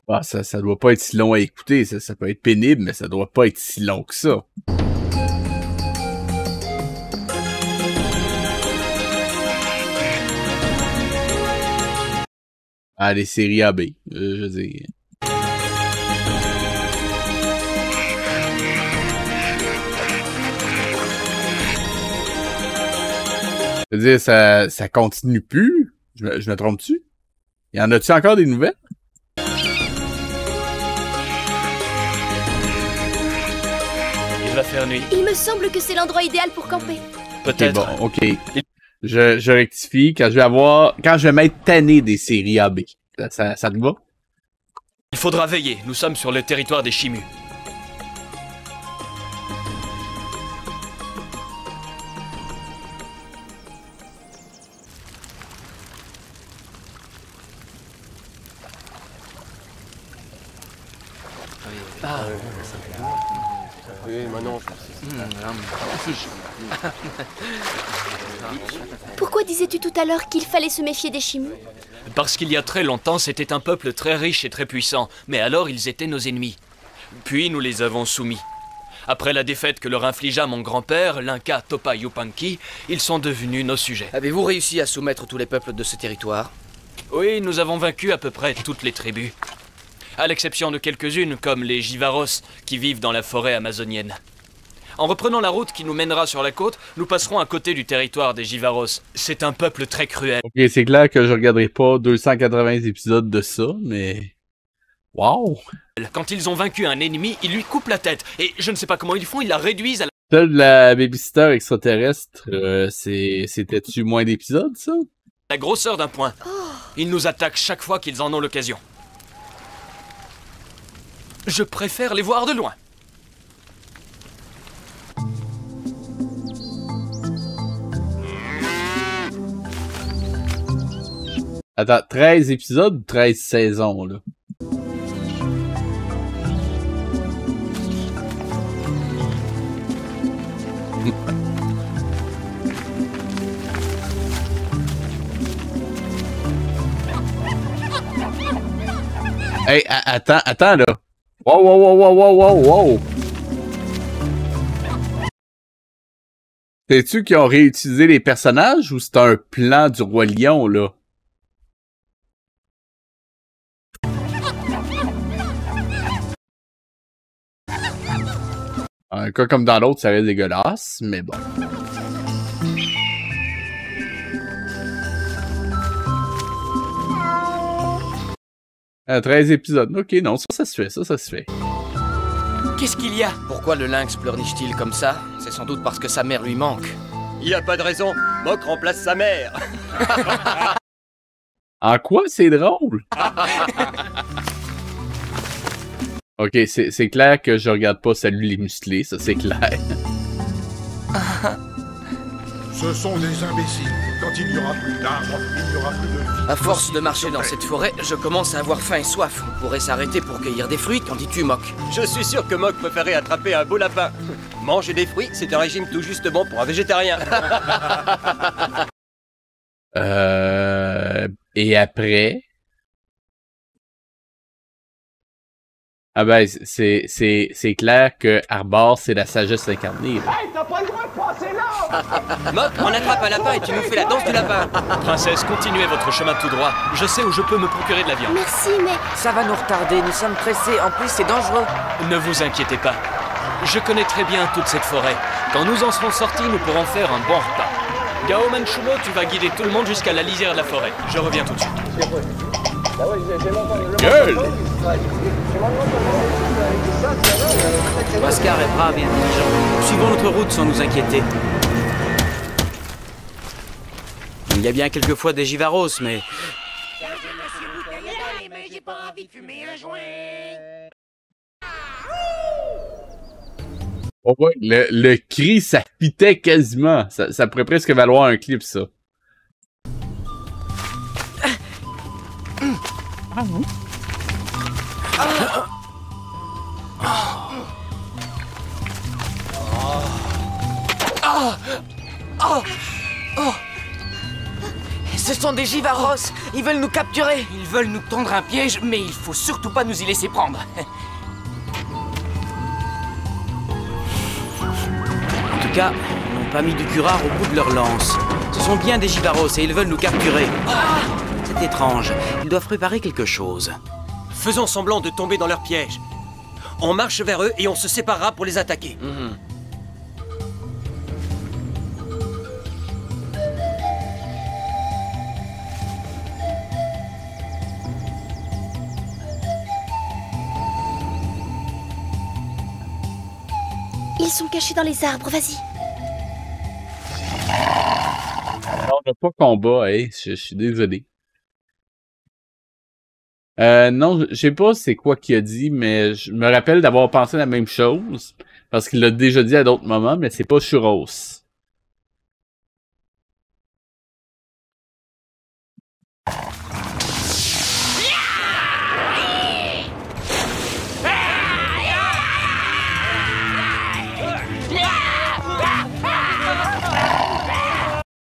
Ah, ça doit pas être si long à écouter, ça peut être pénible, mais ça doit pas être si long que ça. Ah, les séries AB, je veux dire. C'est-à-dire, ça continue plus? Je me trompe-tu? Y en a-tu encore des nouvelles? Il va faire nuit. Il me semble que c'est l'endroit idéal pour camper. Peut-être. Okay, bon, ok. Je rectifie. Quand je vais m'être tanné des séries AB. Ça te va? Il faudra veiller. Nous sommes sur le territoire des Chimus. Oui, maintenant, Pourquoi disais-tu tout à l'heure qu'il fallait se méfier des Chimus? Parce qu'il y a très longtemps, c'était un peuple très riche et très puissant. Mais alors, ils étaient nos ennemis. Puis, nous les avons soumis. Après la défaite que leur infligea mon grand-père, l'Inca Topa Yupanqui, ils sont devenus nos sujets. Avez-vous réussi à soumettre tous les peuples de ce territoire? Oui, nous avons vaincu à peu près toutes les tribus. À l'exception de quelques-unes, comme les Jivaros, qui vivent dans la forêt amazonienne. En reprenant la route qui nous mènera sur la côte, nous passerons à côté du territoire des Jivaros. C'est un peuple très cruel. Ok, c'est clair que je regarderai pas 280 épisodes de ça, mais... Wow! Quand ils ont vaincu un ennemi, ils lui coupent la tête. Et je ne sais pas comment ils font, ils la réduisent à la... Celle de la babysitter extraterrestre, c'était-tu moins d'épisodes, ça? La grosseur d'un point. Ils nous attaquent chaque fois qu'ils en ont l'occasion. Je préfère les voir de loin. Attends, 13 épisodes ou 13 saisons, là? Hey, attends, là. Wow. Sais-tu qu'ils ont réutilisé les personnages ou c'est un plan du Roi Lion, là? Un cas comme dans l'autre, ça reste dégueulasse, mais bon. À 13 épisodes. Ok, non, ça se fait, ça se fait. Qu'est-ce qu'il y a? Pourquoi le lynx pleurniche-t-il comme ça? C'est sans doute parce que sa mère lui manque. il y a pas de raison. Mock remplace sa mère. En quoi c'est drôle? Ok, c'est clair que je regarde pas Salut les musclés, ça c'est clair. Ce sont des imbéciles. Quand il n'y aura plus d'arbres, il n'y aura plus de vie. À force de marcher dans cette forêt, je commence à avoir faim et soif. On pourrait s'arrêter pour cueillir des fruits, qu'en dis-tu, Mock? Je suis sûr que Mock préférait attraper un beau lapin. Manger des fruits, c'est un régime tout juste bon pour un végétarien. Et après... Ah ben, c'est clair que Arbor, c'est la sagesse incarnée. Hey, t'as pas le droit de passer là! Mock, on attrape un lapin et tu nous fais la danse du lapin. Princesse, continuez votre chemin tout droit. Je sais où je peux me procurer de la viande. Merci, mais... Ça va nous retarder, nous sommes pressés. En plus, c'est dangereux. Ne vous inquiétez pas. Je connais très bien toute cette forêt. Quand nous en serons sortis, nous pourrons faire un bon repas. Gao Manchumo, tu vas guider tout le monde jusqu'à la lisière de la forêt. Je reviens tout de suite. Gueule! Oscar est brave et intelligent. Suivons notre route sans nous inquiéter. Il y a bien quelquefois des Jivaros, mais... Oh ouais, le cri, ça fitait quasiment. Ça pourrait presque valoir un clip, ça. Ce sont des Jivaros. Ils veulent nous capturer. Ils veulent nous tendre un piège, mais il faut surtout pas nous y laisser prendre. En tout cas, ils n'ont pas mis du curare au bout de leur lance. Ce sont bien des Jivaros et ils veulent nous capturer. C'est étrange. Ils doivent préparer quelque chose. Faisons semblant de tomber dans leur piège. On marche vers eux et on se séparera pour les attaquer. Ils sont cachés dans les arbres, vas-y. Non, on n'a pas combat, hey. Je suis désolé. Non, je sais pas c'est quoi qu'il a dit, mais je me rappelle d'avoir pensé la même chose. Parce qu'il l'a déjà dit à d'autres moments, mais c'est pas churros.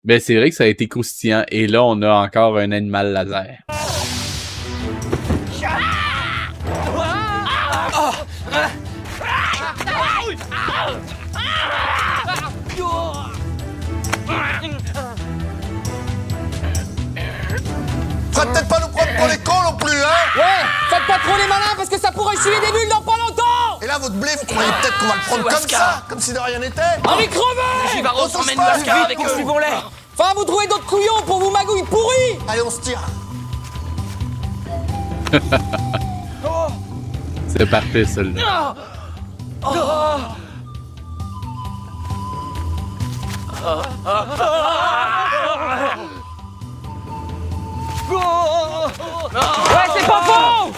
Ben c'est vrai que ça a été croustillant, et là on a encore un animal laser. Faudrait peut-être pas nous prendre pour les cons non plus, hein? Ouais, faites pas trop les malins parce que ça pourrait chier des bulles dans pas longtemps! Et là, votre blé, vous croyez peut-être qu'on va le prendre comme ça, comme si de rien n'était? Allez, crevez! Les Givaros emmènent Lascar avec eux. Suivons-les. Enfin, vous trouvez d'autres couillons pour vos magouilles pourries! Allez, on se tire. C'est parfait, celle-là. Ouais, c'est pas faux!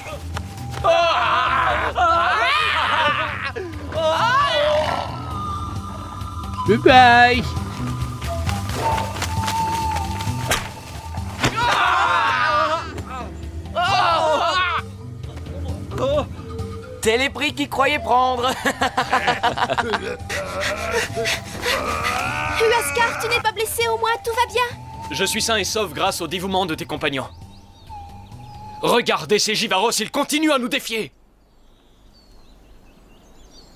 Bye bye! T'es les prix qu'ils croyaient prendre. Lascar, tu n'es pas blessé au moins, tout va bien? Je suis sain et sauf grâce au dévouement de tes compagnons. Regardez ces Givaros, ils continuent à nous défier.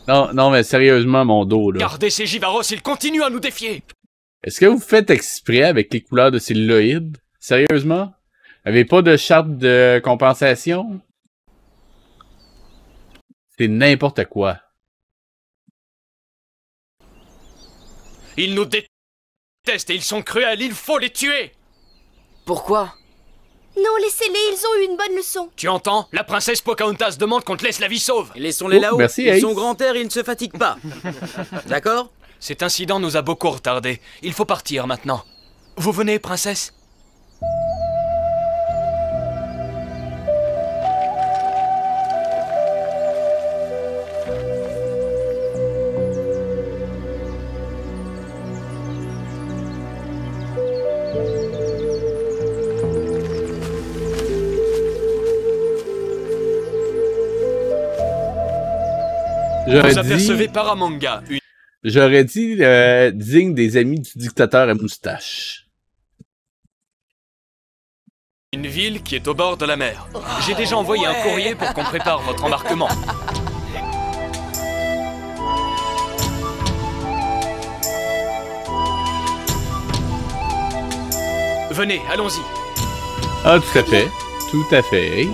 Non, non, mais sérieusement, mon dos, là. Regardez ces Givaros, ils continuent à nous défier. Est-ce que vous faites exprès avec les couleurs de celluloïd? Sérieusement? Avez pas de charte de compensation? C'est n'importe quoi. Ils nous détestent et ils sont cruels, il faut les tuer. Pourquoi? Non, laissez-les, ils ont eu une bonne leçon. Tu entends? La princesse Pocahontas demande qu'on te laisse la vie sauve. Laissons-les là-haut, merci, ils Ace. sont grands airs et ils ne se fatiguent pas. D'accord? Cet incident nous a beaucoup retardés. Il faut partir maintenant. Vous venez, princesse? Vous apercevez Paramanga, J'aurais dit digne des amis du dictateur à moustache. Une ville qui est au bord de la mer. J'ai déjà envoyé un courrier pour qu'on prépare votre embarquement. Venez, allons-y. Ah, tout à fait. Tout à fait, Ace.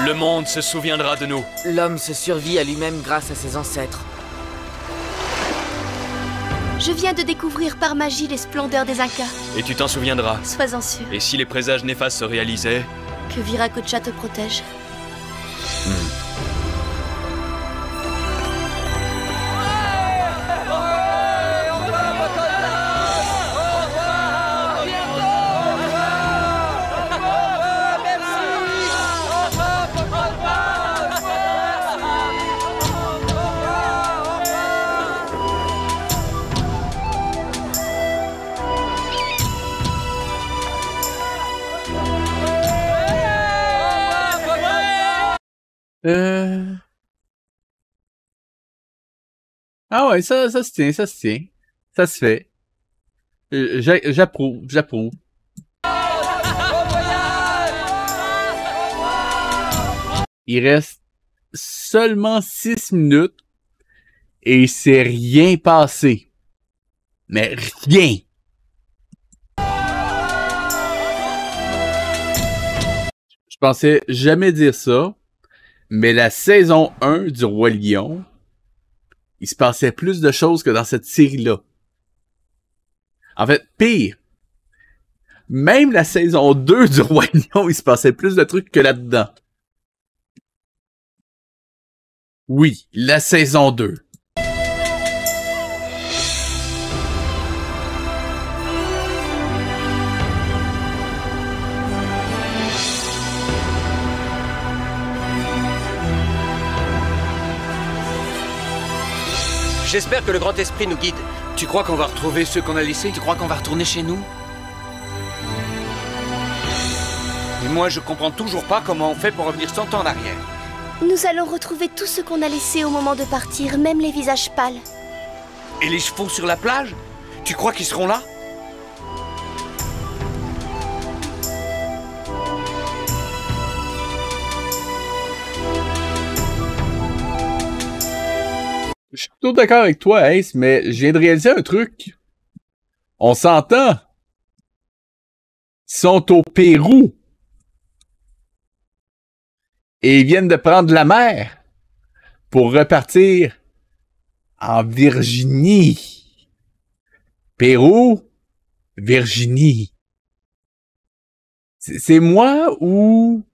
Le monde se souviendra de nous. L'homme se survit à lui-même grâce à ses ancêtres. Je viens de découvrir par magie les splendeurs des Incas. Et tu t'en souviendras. Sois-en sûr. Et si les présages néfastes se réalisaient? Que Viracocha te protège. Ah ouais, ça se tient, ça se tient. Ça se fait. J'approuve, j'approuve. Il reste seulement 6 minutes et il s'est rien passé. Mais rien. Je pensais jamais dire ça, mais la saison 1 du Roi Lion, il se passait plus de choses que dans cette série-là. En fait, pire. Même la saison 2 du Roi Lion, il se passait plus de trucs que là-dedans. Oui, la saison 2. J'espère que le grand esprit nous guide. Tu crois qu'on va retrouver ceux qu'on a laissés? Tu crois qu'on va retourner chez nous? Et moi, je comprends toujours pas comment on fait pour revenir 100 ans en arrière. Nous allons retrouver tout ce qu'on a laissé au moment de partir, même les visages pâles. Et les chevaux sur la plage? Tu crois qu'ils seront là? Je suis plutôt d'accord avec toi, Ace, mais je viens de réaliser un truc. On s'entend. Ils sont au Pérou. Et ils viennent de prendre la mer pour repartir en Virginie. Pérou, Virginie. C'est moi ou...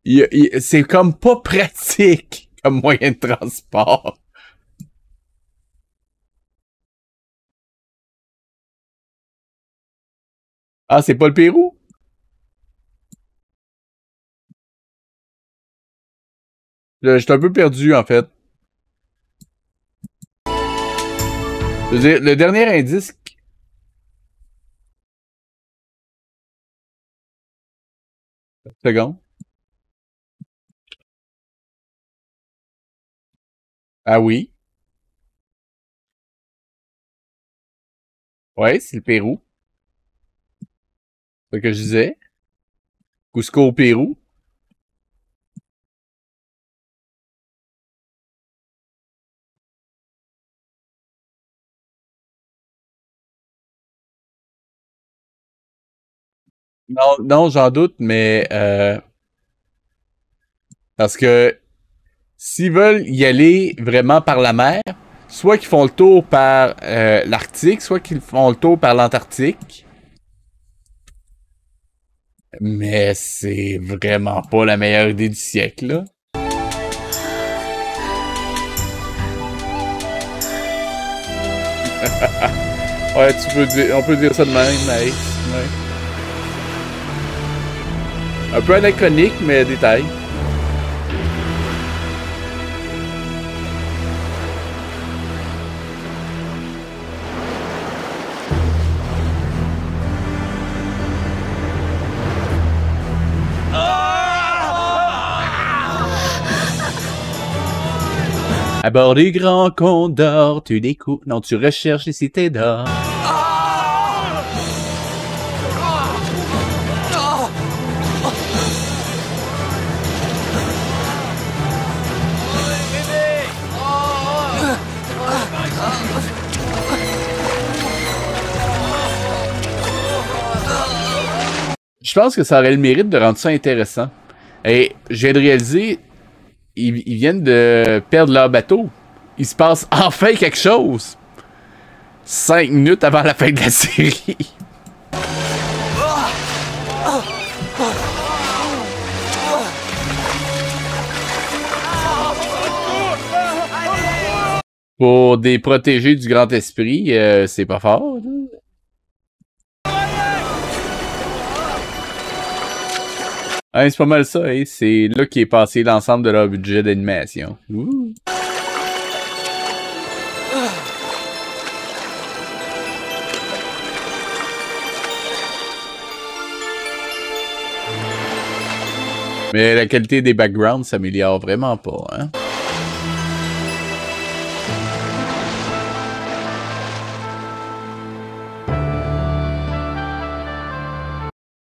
c'est comme pas pratique comme moyen de transport. Ah, c'est pas le Pérou? Je suis un peu perdu, en fait. Je veux dire, le dernier indice... Une seconde. Ah oui. Ouais, c'est le Pérou. C'est ce que je disais. Cusco au Pérou. Non, non, j'en doute, mais parce que s'ils veulent y aller vraiment par la mer, soit qu'ils font le tour par l'Arctique, soit qu'ils font le tour par l'Antarctique. Mais c'est vraiment pas la meilleure idée du siècle, là. Ouais, on peut dire ça de même, mais... Ouais. Un peu anachronique, mais détail. À bord du Grand Condor, tu découpes... Non, tu recherches les cités d'or. Je pense que ça aurait le mérite de rendre ça intéressant. Et je viens de réaliser, ils viennent de perdre leur bateau. Il se passe enfin quelque chose. 5 minutes avant la fin de la série. Pour des protégés du Grand Esprit, c'est pas fort. Hein, c'est pas mal ça, hein? C'est là qu'est passé l'ensemble de leur budget d'animation. Mais la qualité des backgrounds s'améliore vraiment pas, hein?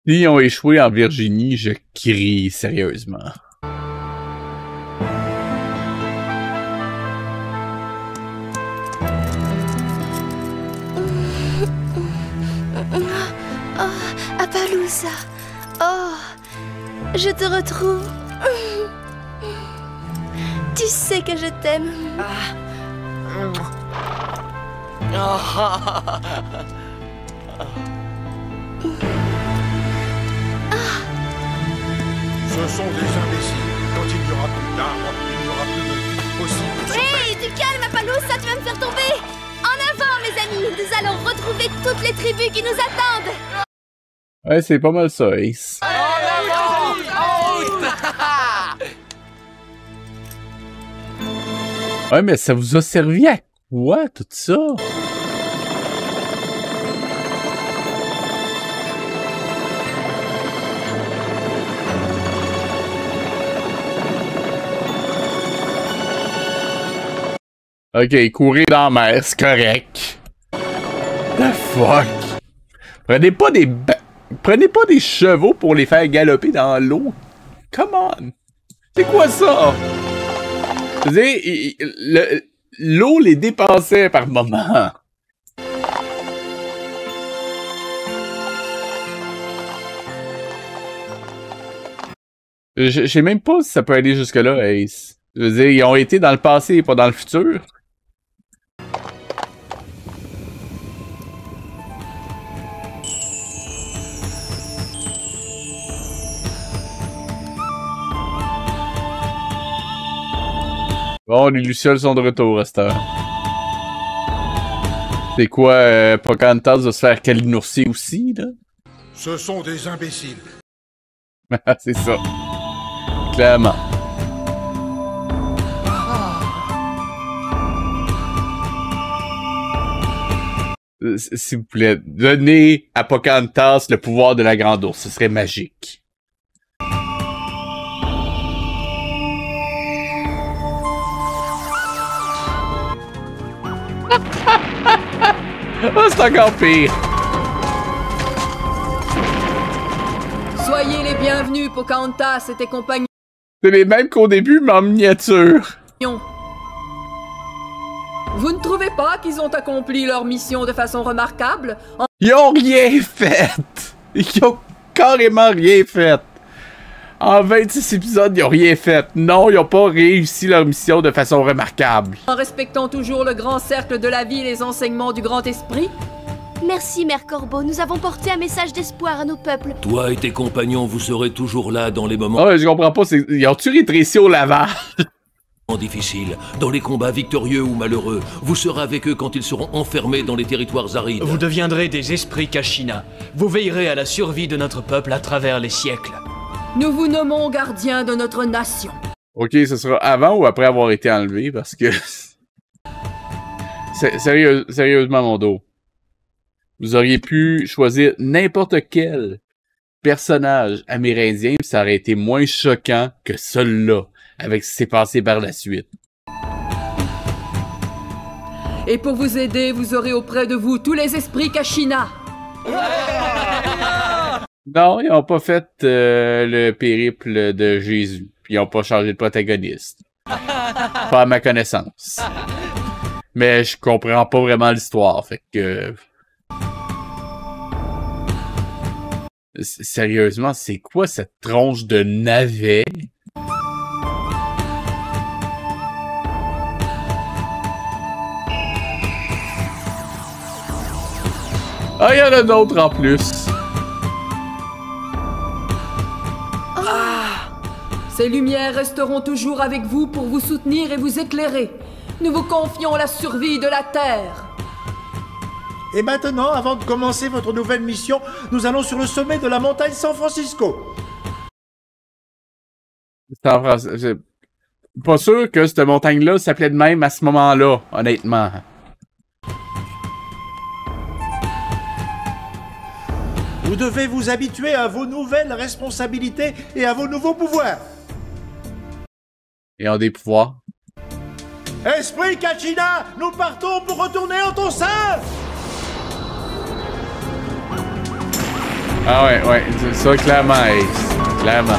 S'ils ont échoué en Virginie, je crie sérieusement. Mapalooza. Oh, je te retrouve. Tu sais que je t'aime. Ce sont des imbéciles. Quand il n'y aura plus d'arbres, il n'y aura plus de vie possible. Hey, du calme, Mapalooza, tu vas me faire tomber. En avant, mes amis, nous allons retrouver toutes les tribus qui nous attendent. Ouais, c'est pas mal ça, Ace. Ouais, mais ça vous a servi à quoi, tout ça? Ok, courir dans la mer, c'est correct. The fuck? Prenez pas des chevaux pour les faire galoper dans l'eau. Come on! C'est quoi ça? Je veux dire, l'eau les dépassait par moment. Je sais même pas si ça peut aller jusque-là, Ace. Je veux dire, ils ont été dans le passé et pas dans le futur. Bon, les Lucioles sont de retour à cette heure. C'est quoi, Pocahontas va se faire calinourcer aussi, là? Ce sont des imbéciles. C'est ça. Clairement. S'il vous plaît, donnez à Pocahontas le pouvoir de la grande ours. Ce serait magique. Oh, c'est encore pire. Soyez les bienvenus, Pocahontas et tes compagnons. C'est les mêmes qu'au début, mais en miniature. Vous ne trouvez pas qu'ils ont accompli leur mission de façon remarquable? Ils ont rien fait. Ils ont carrément rien fait. En 26 épisodes, ils ont rien fait. Non, ils ont pas réussi leur mission de façon remarquable. En respectant toujours le grand cercle de la vie et les enseignements du grand esprit? Merci, Mère Corbeau. Nous avons porté un message d'espoir à nos peuples. Toi et tes compagnons, vous serez toujours là dans les moments... Ah ouais, je comprends pas. Ils ont-tu rétréci au lavage? difficiles, dans les combats victorieux ou malheureux. Vous serez avec eux quand ils seront enfermés dans les territoires arides. Vous deviendrez des esprits Kashina. Vous veillerez à la survie de notre peuple à travers les siècles. Nous vous nommons gardiens de notre nation. Ok, ce sera avant ou après avoir été enlevé, parce que... Sérieusement, mon dos. Vous auriez pu choisir n'importe quel personnage amérindien, puis ça aurait été moins choquant que celui-là, avec ce qui s'est passé par la suite. Et pour vous aider, vous aurez auprès de vous tous les esprits Kashina. Non, ils n'ont pas fait le périple de Jésus. Puis ils n'ont pas changé de protagoniste. Pas à ma connaissance. Mais je comprends pas vraiment l'histoire, fait que... Sérieusement, c'est quoi cette tronche de navet? Ah, il y en a d'autres en plus. Ces lumières resteront toujours avec vous pour vous soutenir et vous éclairer. Nous vous confions la survie de la Terre. Et maintenant, avant de commencer votre nouvelle mission, nous allons sur le sommet de la montagne San Francisco. C'est pas sûr que cette montagne-là s'appelait de même à ce moment-là, honnêtement. Vous devez vous habituer à vos nouvelles responsabilités et à vos nouveaux pouvoirs. Et en des pouvoirs. Esprit Kashina, nous partons pour retourner en ton sein. Ah ouais, ça clairement, Ace. Clairement.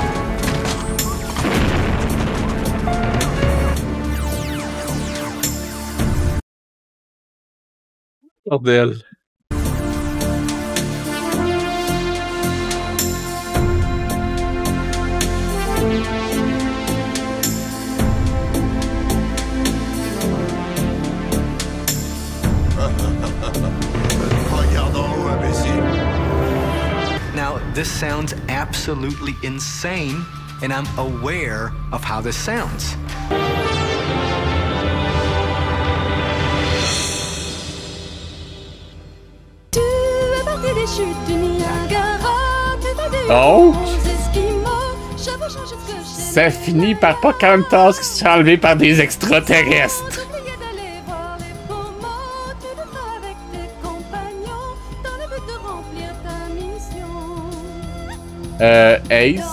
this sounds absolutely insane, and I'm aware of how this sounds. Tu es parti des chutes du Niagara, tu vas des Oh! Esquimaux, je veux changer ce que j'ai. Ça finit par Pocahontas qui se fait enlever par des extraterrestres. D'aller voir les Pomos, tu le feras avec tes compagnons, dans le but de remplir ta mission. Ace,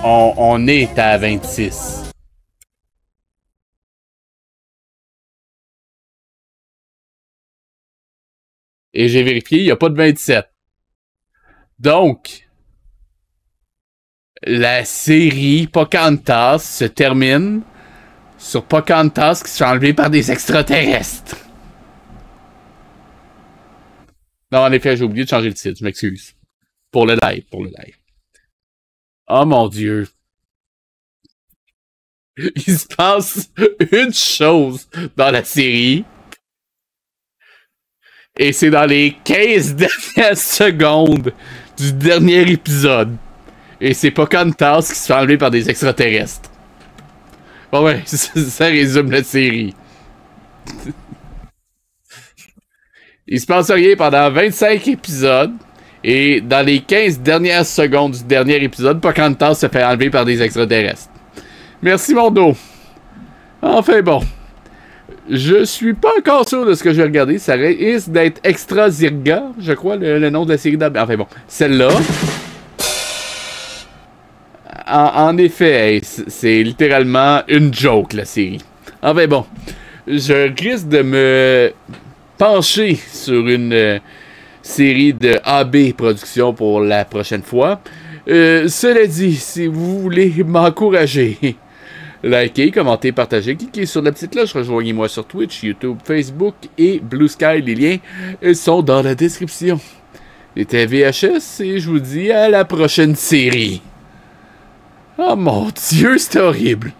on est à 26. Et j'ai vérifié, il n'y a pas de 27. Donc, la série Pocahontas se termine sur Pocahontas qui se fait enlever par des extraterrestres. Non, en effet, j'ai oublié de changer le titre, je m'excuse. Pour le live. Oh mon Dieu. Il se passe une chose dans la série. Et c'est dans les 15 dernières secondes du dernier épisode. Et c'est Pocahontas qui se fait enlever par des extraterrestres. Bon ouais, ça résume la série. Il se passe rien pendant 25 épisodes. Et dans les 15 dernières secondes du dernier épisode, Pocahontas se fait enlever par des extraterrestres. Merci mon dos. Enfin bon. Je suis pas encore sûr de ce que je vais regarder. Ça risque d'être Extra Zirga, je crois, le nom de la série d'abord. Enfin bon, celle-là. En effet, c'est littéralement une joke, la série. Enfin bon, je risque de me pencher sur une série de AB Productions pour la prochaine fois. Cela dit, si vous voulez m'encourager, likez, commentez, partagez, cliquez sur la petite cloche, rejoignez-moi sur Twitch, YouTube, Facebook et Blue Sky. Les liens sont dans la description. C'était VHS et je vous dis à la prochaine série. Oh mon Dieu, c'est horrible.